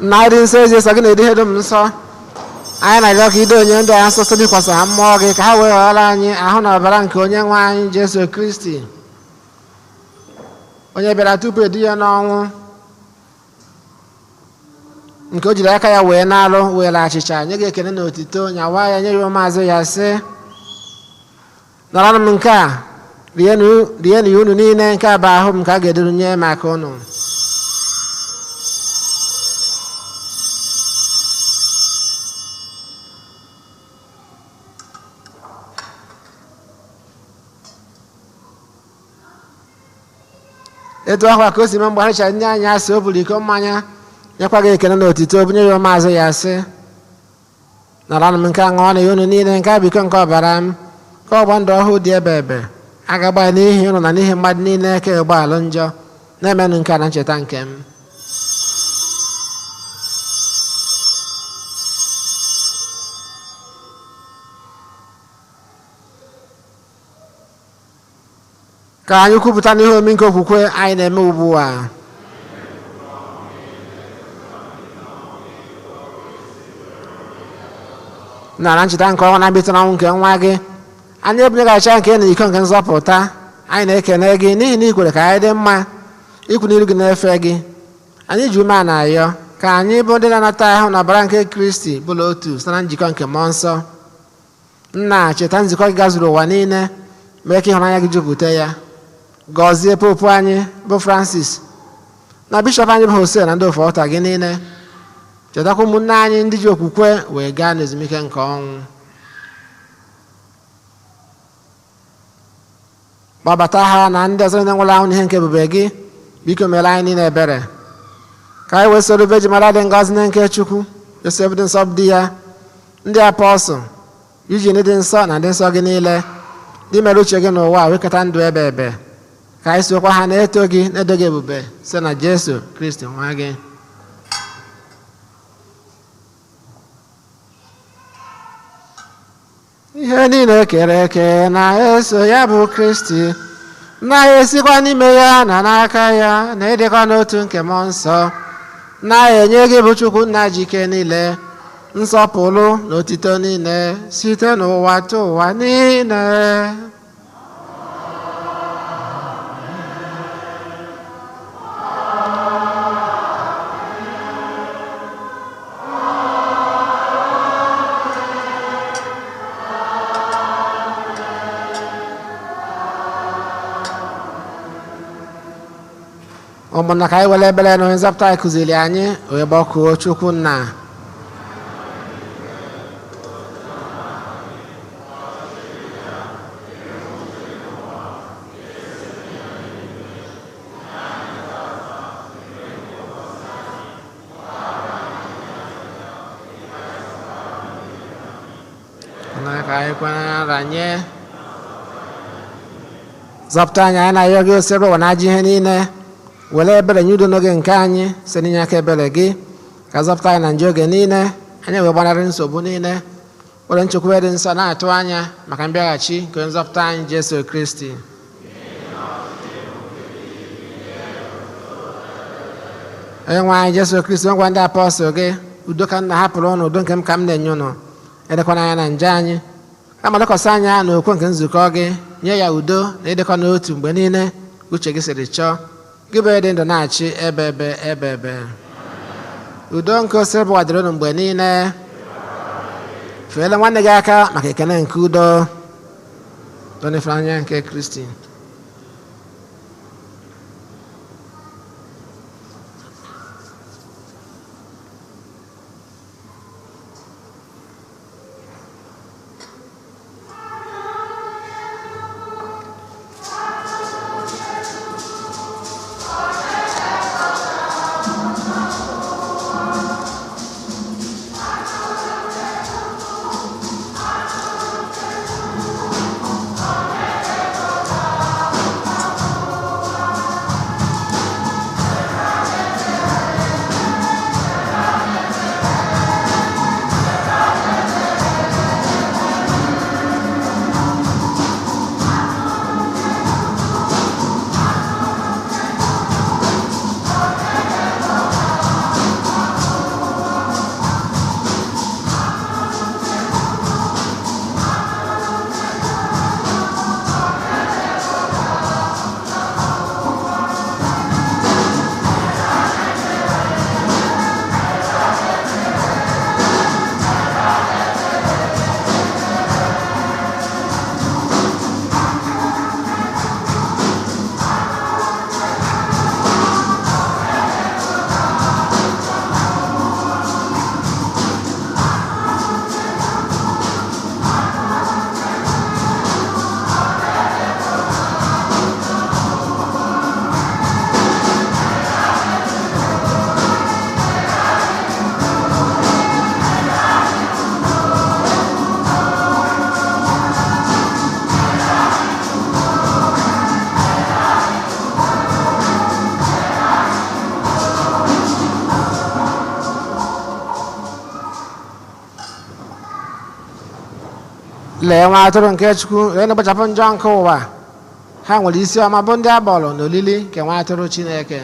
na ịdị nsọ ezi sọ gị na-edi ihe dum nsọ, anyị na-arịọ ka ide onye ndị a nsọ sọ bikwasị ha mmụọ gị ka ha wee ghọọrọ anyị ahụ na ọbara nke onye nwe anyị Jesu Kristi, onye bịara tupu edu ya n'ọnwụ, nke o jiri aka ya wee na-alụ were achịcha nye gị ekele na otito, nyawa ya nye ya ụmụazụ ya sị: nọrọnụ m nke a, rienụ ya unu niile, nke a bụ ahụ m ka a ga-eduru nye maka unu. Etu ahụ ka o si mee mgbe ha richara ndị anyị asị, o buru iko mmanya nyekwa gị ekele na otito, bunye ya ụmụazụ ya sị: nọrọnụ m nke a, ṅụọnụ ya unu niile, nke a bụ iko nke ọbara m, ka ọgbọ ndụ ọhụụ dị ebe ebe a ga-agba n'ihi unu na n'ihi mmadụ niile ka ụgbọala njọ, na-emenụ nke a na ncheta nke m. Ka anyị kwupụta n'ihe omi nke okwukwe anyị na-eme ugbu a. Na ncheta nke ọnwa na-abịa n'ọnwụ nke nwa gị, anyị ebunyegacha nke na iko nke nzọpụta, anyị na-ekene gị n'ihi na ikwere ka anyị dị mma ikwu n'iru gị na-efe gị. Anyị ji ume a na-ayọ ka anyị bụ ndị na-anata ahụ na ọbara nke Kristi bụla otu site na njikọ nke mmụọ nsọ. Nna, cheta nzukọ gị gazuru ụwa niile, mee ka ịhụnanya gị jupụta ya. Gọzie popu anyị bụ Francis na bishọp anyị bụ Hosea na ndị ofe ọta gị niile. Chetakwa ụmụnne anyị ndị ji okwukwe wee gaa n'ezumike nke ọnwụ. Gbabata ha na ndị ọzọ niile nwụrụ anwụ n'ihe nke ebube gị, biko mere anyị niile ebere. Ka anyị wee soro beji mara dị ngọzi na nke Chukwu, Josef dị nsọ di ya, ndị apọstụl, iji ndị dị nsọ na ndị nsọ gị niile, ndị mere uche gị n'ụwa wekọta ndụ ebe ebe. Ka anyị sokwa ha na-eto gị na-edo gị ebube site na Jesu Kristi nwa gị. Ihe niile kere eke na-eso ya bụ Kristi, na-esikwa n'ime ya na n'aka ya, na ịdịkwa n'otu nke mmụọ nsọ, na-enye gị bụ Chukwu nna jike niile nsọpụrụ na otito niile site n'ụwa tụ ụwa niile. Ụmụnna, ka anyị were ebere na onye nzọpụta anyị kụziri anyị wee gbọkuo Chukwu nna. Ka anyị kwenyere nye zọpụta anyị, anyị na-ayọ gị ose ebe ụwa na-ajụ ihe niile, were ebere nye udo n'oge nke anyị site n'inye aka ebere gị, ka zọpụta anyị na njọ oge niile, anyị wee gbanarị nsogbu niile, were nchekwube dị nsọ na-atụ anya maka mbịaghachi nke onye nzọpụta anyị Jesu Kristi. Onye nwe anyị Jesu Kristi, ngwa ndị apọstụl gị, udo ka nna hapụrụ ụnụ, udo nke m ka m na-enye ụnụ, edekwana anya na nje anyị, kama lekwasị anya na okwu nke nzukọ gị, nye ya udo na ịdịkọ n'otu mgbe niile uche gị siri chọọ, gị bụ dị ndụ na-achị ebe ebe ebe ebe. Udo nke osiri bụ wadịrị unu mgbe niile. Feele nwanne gị aka maka ekene nke udo. Donifere anya nke Kristi. lee nwa atụrụ nke Chukwu wee na-ekpochapụ njọ nke ụwa. Ha nwere isi ọma bụ ndị agbọrọ n'olili nke nwa atụrụ Chineke.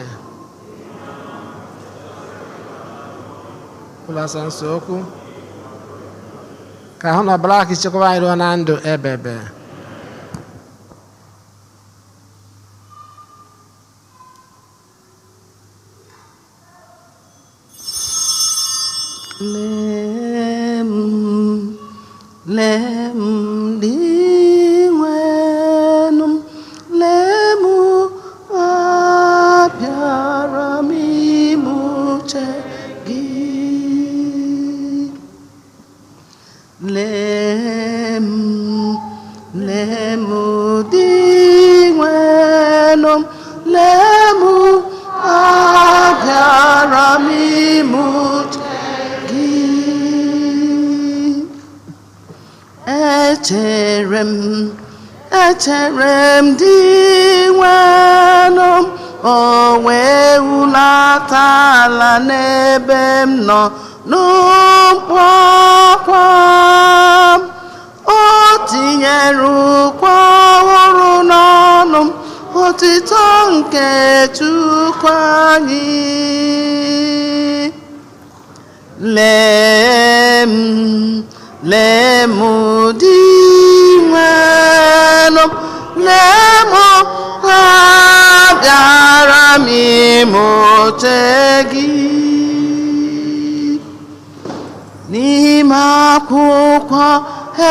Ụlọ nsọ okwu ka ahụ na ọbara aka ichekwaba anyị ruo na ndụ ebebe.
Lem di nwenum lemu abịara m imuche gị. Lemu di nwenum lemu abịara m imuche echere m dị nwenụ o wee hulata ala n'ebe m nọ n'ụkpọkwa o tinyere ụkwa ọhụrụ n'ọnụ m otito nke Chukwu anyị. Lemu di nwenum lemu abịara m imuche gị. N'ime akwụkwọ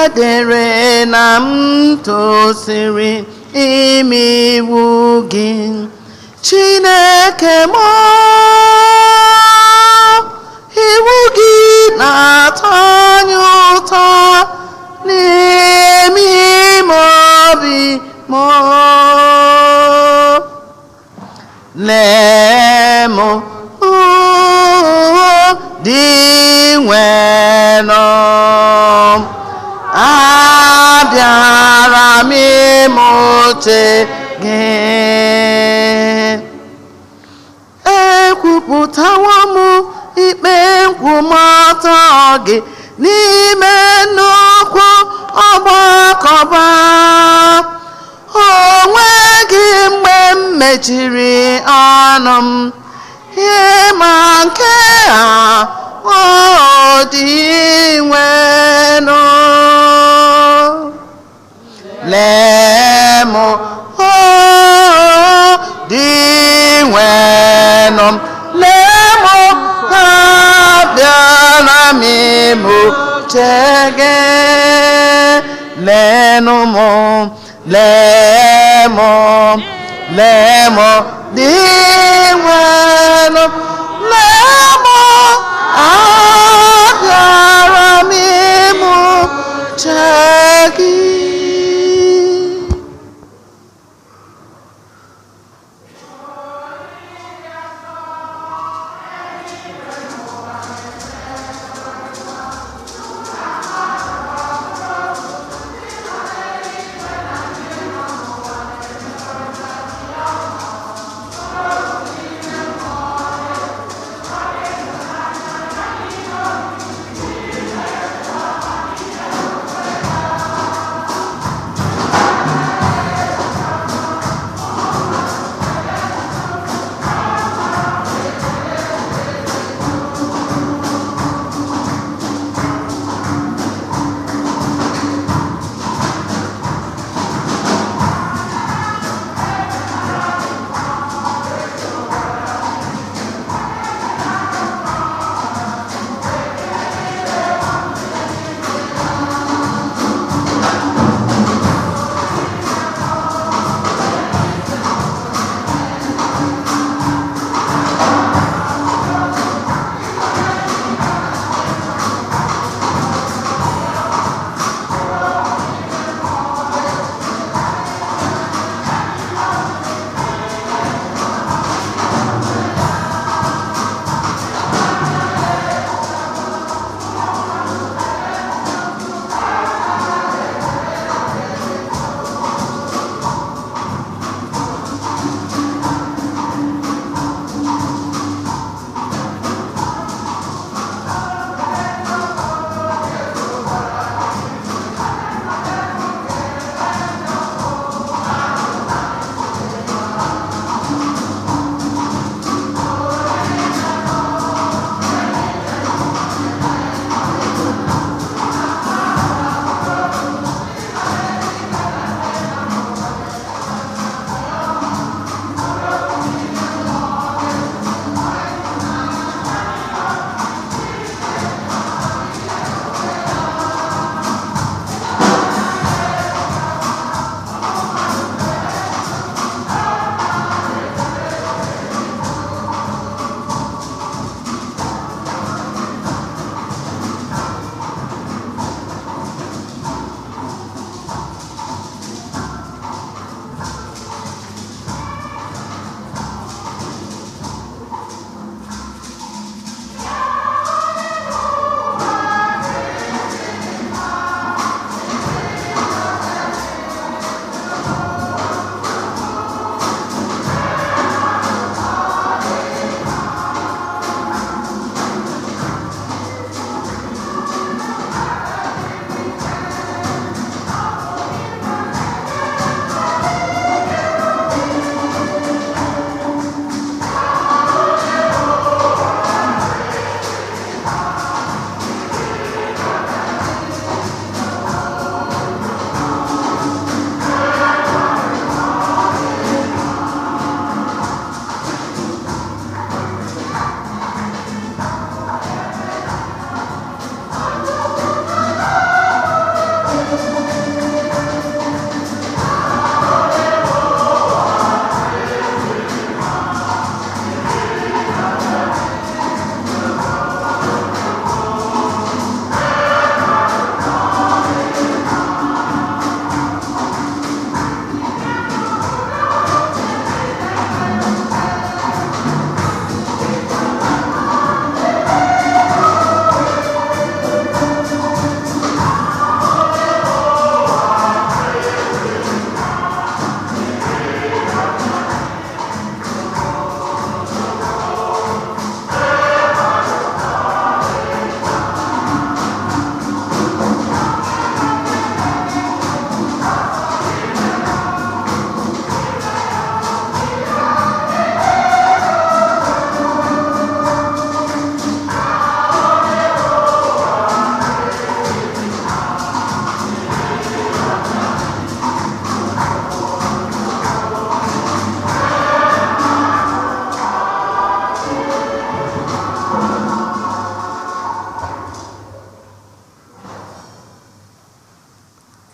edere na m tosiri ime iwu gị Chineke m, iwu gị na-atọ anyị ụtọ n'ime obi m. Lemu di nwenum abịara m imuche gị. Ekwupụtawo m ikpe nkwụmọtọ gị n'ime nnukwu ọgbakọba. O nweghị mgbe m mechiri ọnụ m ịma nke a ọ dị nwenụ. Lemu dị nwenụ lemu abịara m imuche gị. Lemu dị nwenụ lemu abịara m imuche gị.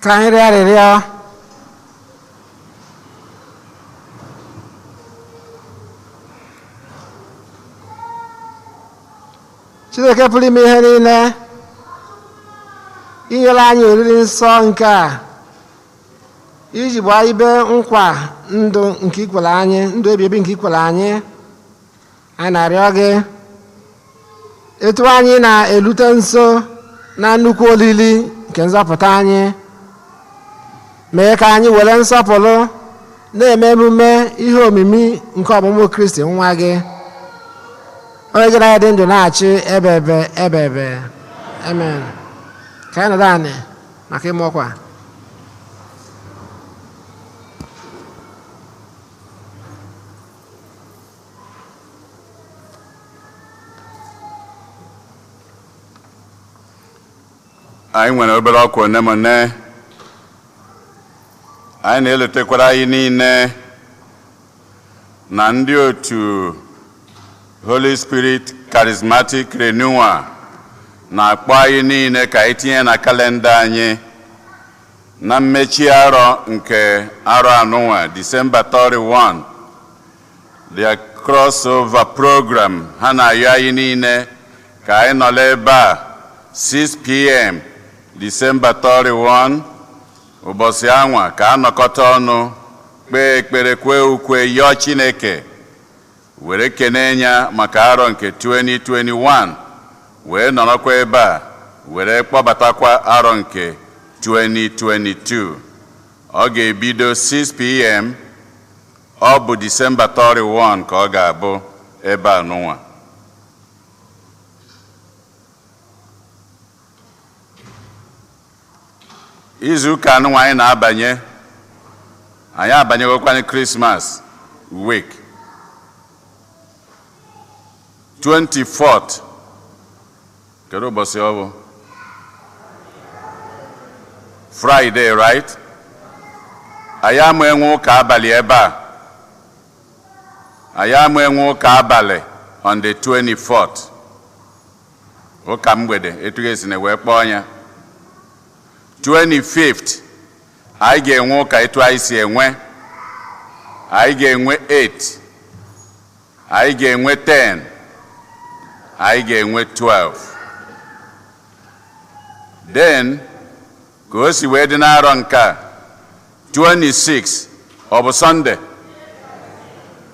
Ka anyị rịọ arịrịọ. Chineke pụrụ ime ihe niile inyere anyị oriri nsọ nke a iji gbaa ibe nkwa ndụ nke ikwere anyị, ndụ ebi ebi nke ikwere anyị. Anyị na-arịọ gị etu anyị na-elute nso na nnukwu olili nke nzọpụta anyị, mee ka anyị were nsọpụrụ na-eme emume ihe omimi nke ọmụmụ Kristi nwa gị, onye gị na ya dị ndụ na-achị ebebe ebebe. Amen. Ka anyị nọdụ anị maka ịmụ ọkwa.
Anyị nwere obere ọkwa one ma one. Anyị na-eletekwara anyị niile na ndị otu Holy Spirit Charismatic Renewal na-akpọ anyị niile ka anyị tinye na kalenda anyị na mmechi arọ nke arọ anụnwa December 31, their crossover program. Ha na-ayọ anyị niile ka anyị nọrọ ebe a 6 p.m. December 31, ụbọchị anwa ka a nọkọta ọnụ kpee ekpere kwee ukwe yọọ Chineke were kene ya maka arọ nke 2021, wee nọrọkwa ebe a were kpọbatakwa arọ nke 2022. Ọ ga-ebido 6 p.m. ọ bụ December 31 ka ọ ga-abụ ebe a n'ụwa. Izu ụka anụnwa anyị na-abanye, anyị abanyegokwa Christmas week 24th. Kedu ụbọchị ọ bụ? Friday, right? Anyị ama enwe ụka abalị ebe a. Anyị ama enwe ụka abalị on the 24th. Ụka mgbede etu ga-esi na wee kpọọ ya. 25th, anyị ga-enwe ụka etu anyị si enwe. Anyị ga-enwe 8, anyị ga-enwe 10, anyị ga-enwe 12. Then, ka o si wee dị n'arọ nke a, 26 ọ bụ Sunday.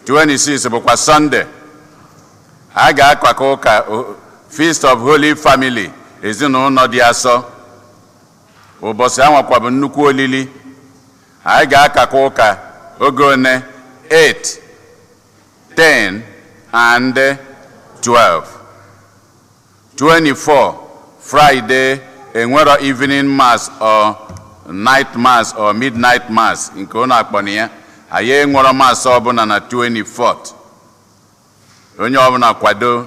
26 bụkwa Sunday. A ga-akwakọ ụka Feast of Holy Family, ezinụlọ dị asọ. Ụbọchị anwakwa bụ nnukwu olili. Anyị ga-akakọ ụka oge one 8, 10 and 12. 24 Friday enwero evening mass or night mass or midnight mass nke ọ na-akpọ ya. Anyị enwero mass ọbụla na 24th. Onye ọbụla kwado.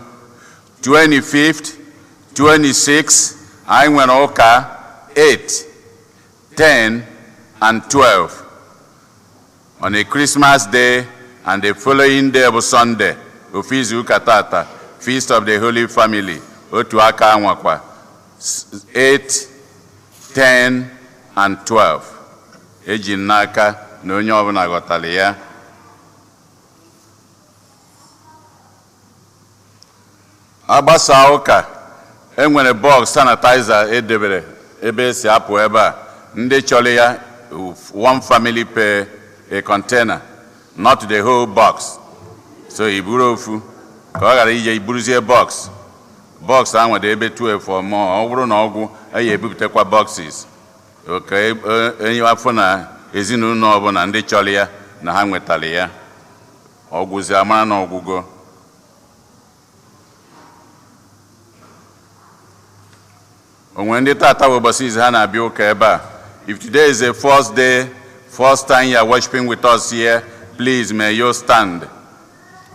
25th, 26 anyị nwere ụka 8, 10 and 12 on a Christmas day, and the following day bụ Sunday, ofu izu ụka tata, Feast of the Holy Family, otu aka anwakwa 8, 10 and 12. Eji n'aka na onye ọbụla ghọtara ya. Agbasa ụka enwere box sanitizer edebere ebe esi apụ ebe a. Ndị chọrọ ya, one family per a container, not the whole box. So iburu ofu ka ọ ghara ije iburuzie box. Box ahụ dị ebe 12 or more. Ọ bụrụ na ọgwụ eyi ebuputekwa boxes. Okay, enyi afọ na ezinụlọ ọbụla ndị chọrọ ya na ha nwetara ya. Ọgwụzi amara na ọgwụgo. Onwe ndị tata bụ ụbọchị izu ha na-abịa ụka ebe a. If today is the first day, first time you are worshiping with us here, please may you stand.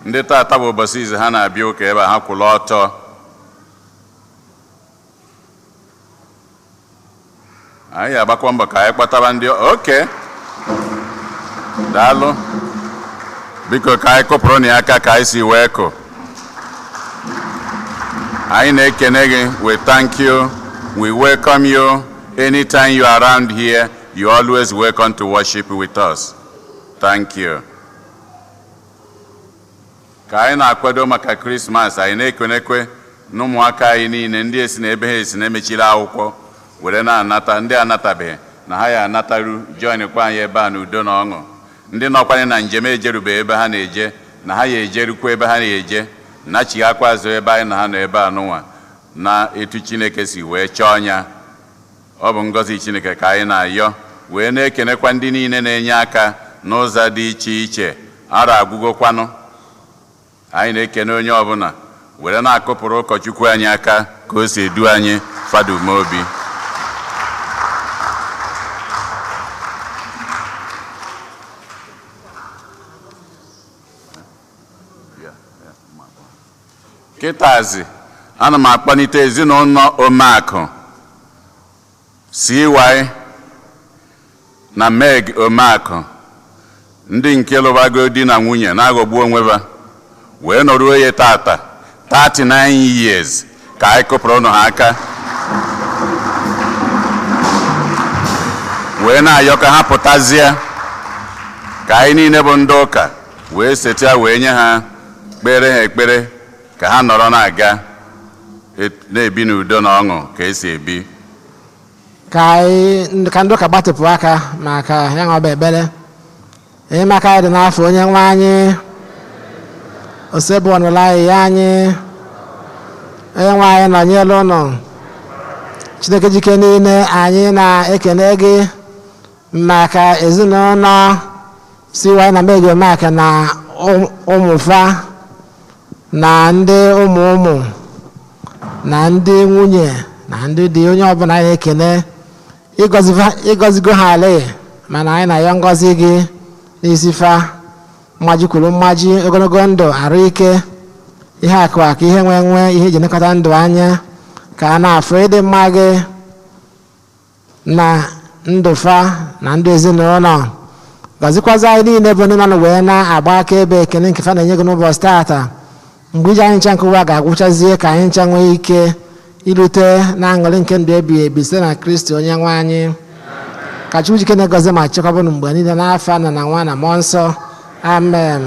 Ndị tata bụ ụbọchị izu ha na-abịa ụka ebe a, ha kwụrụ ọtọ. Anyị agbakwa mbọ ka anyị kpọtaba ndị. Okay. Daalụ. Biko ka anyị kụpụrụ na aka ka anyị si wee kụ. Anyị na-ekene gị. We thank you. We welcome you Anytime you are around here, you're always welcome to worship with us. Thank you. Ka anyị na-akwado maka Christmas, anyị na-ekwenekwe na ụmụaka anyị niile ndị esi na ebe ha esi na-emechiri akwụkwọ were na-anata ndị anatabeghị na ha ya anataru join kwa anyị ebe a n'udo na ọṅụ. Ndị nọkwanye na njem ejerube ebe ha na-eje na ha ya ejerukwa ebe ha na-eje na chighakwa azụ ebe anyị na ha nọ ebe anụnwa na etu Chineke si wee chọọ nya. Ọ bụ ngọzi Chineke ka anyị na-ayọ wee na-ekenekwa ndị niile na-enye aka n'ụzọ dị iche iche. Ara agwụgokwanụ, anyị na-ekene onye ọbụla were na-akụpụrụ ụkọchukwu anyị aka ka o si edu anyị Fada Umeobi. Kịtazi ana m akpọlite ezinụlọ Omeakụ CY na Meg Omeakụ, ndị nke lụbago di na nwunye na-aghọgbu onweba wee nọruo ya tata 39 years ka anyị kụpụrụ ụnụ ha aka wee na-ayọ ka ha pụtazie ka anyị niile bụ ndị ụka wee setịa wee nye ha kpere ha ekpere ka ha nọrọ na-aga na-ebi n'udo na ọṅụ ka esi ebi.
Ka ndị ụka gbatịpụ aka maka ya nọba ekpere. Enyemaka anyị dị n'afọ onye nwe anyị, osebu ọnụla anyị, onye nwe anyị nọnyere ụnụ. Chineke jike niile, anyị na-ekene gị maka ezinụlọ CY na Meg Omeakụ na ụmụfa na ndị ụmụ na ndị nwunye na ndị di, onye ọbụla anyị ekene ịgọzigo ha ala, mana anyị na-ayọ ngọzi gị n'isi fa, mmaji kwuru mmaji, ogologo ndụ, arụ ike, ihe akụ akụ, ihe nwe ihe iji nekọta ndụ anya, ka a na-afụ ịdị mma gị na ndụ fa na ndụ ezinụlọ. Gọzikwazi anyị niile bụ ndị nọ wee na-agba akaebe ekene nke fa na-enye gị n'ụbọchị tata, mgbe iji anyị ncha nke ụwa ga-agwụchazie ka anyị ncha nwee ike irute na aṅụrị nke ndụ ebighị ebi site na Kristi onye nwe anyị. Ka Chukwu jike na-egozi ma chekwaba unu mgbe niile n'afọ na Nwa na Mmụọ Nsọ. Amen.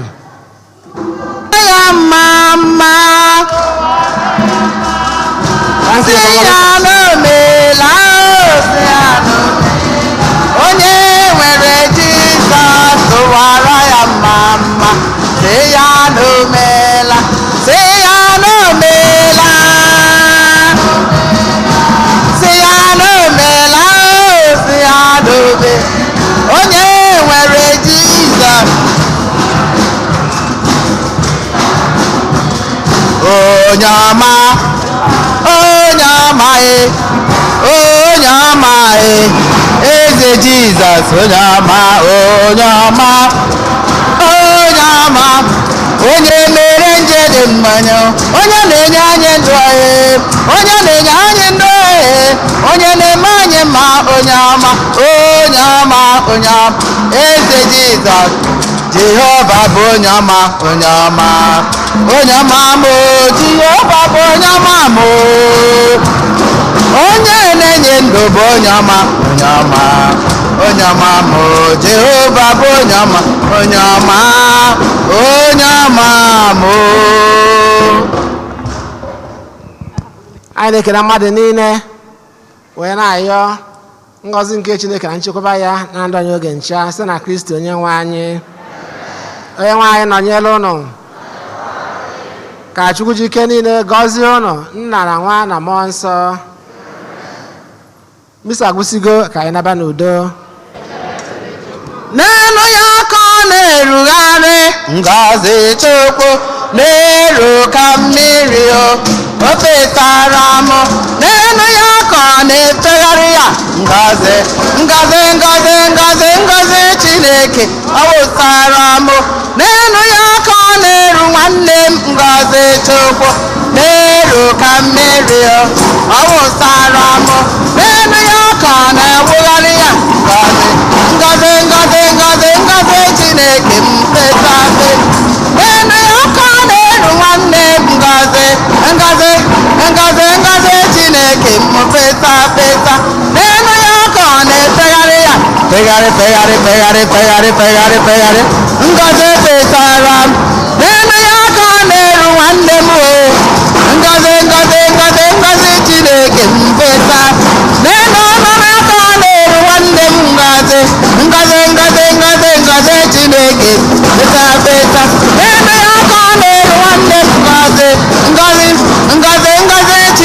Onye nwere Jizọs ụwara ya mma, sị ya n'omela, sị ya n'omela, sị ya n'omela, sị ya n'obe. Onye nwere Jizọs, onye ọma, onye ọma, onye ọma, Eze Jizọs, onye ọma, onye ọma, onye ọma, onye mere nje dị mmanya, onye na-enye anyị ndụ anyị, onye na-enye anyị ndụ anyị, onye na-eme anyị mma, onye ọma, onye ọma, onye ọma, Eze Jizọs, Jehova bụ onye ọma, onye ọma, onye ọma mụ, Jehova bụ onye ọma mụ, onye na-enye ndụ bụ onye ọma, onye ọma, onye ọma mụ, Jehova bụ onye ọma, onye ọma, onye ọma mụ.
Anyị na-ekele mmadụ niile wee na-ayọ ngọzi nke Chineke na nchekwaba ya na ndụ anyị oge ncha site na Kristi onye nwe anyị. Onye nwe anyị nọnyere ụnụ. Ka Chukwu jike niile gọzie ụnụ, Nna na Nwa na Mmụọ Nsọ. Misa agwụsigo ka anyị naba n'udo.
N'elu ya ka ọ na-erugharị, ngọzi Chukwu na-eru ka mmiri o fesara m. N'elu ya ka ọ na-efegharị ya, ngọzi, ngọzi, ngọzi, ngọzi, ngọzi Chineke ọ wụsara m. N'elu ya ka ọ na-eru nwanne m, ngọzi Chukwu na-eru ka mmiri ọ wụsara m. N'elu ya ka ọ na-ewugharị ya, ngọzi, ngọzi, ngọzi, ngọzi Chineke m fesafe. N'elu ya ka ọ na-eru nwanne m, ngọzi, ngọzi, ngọzi, ngọzi Chineke m fesa fesa. N'elu ya pegharị ngọzi petara m n'ime ya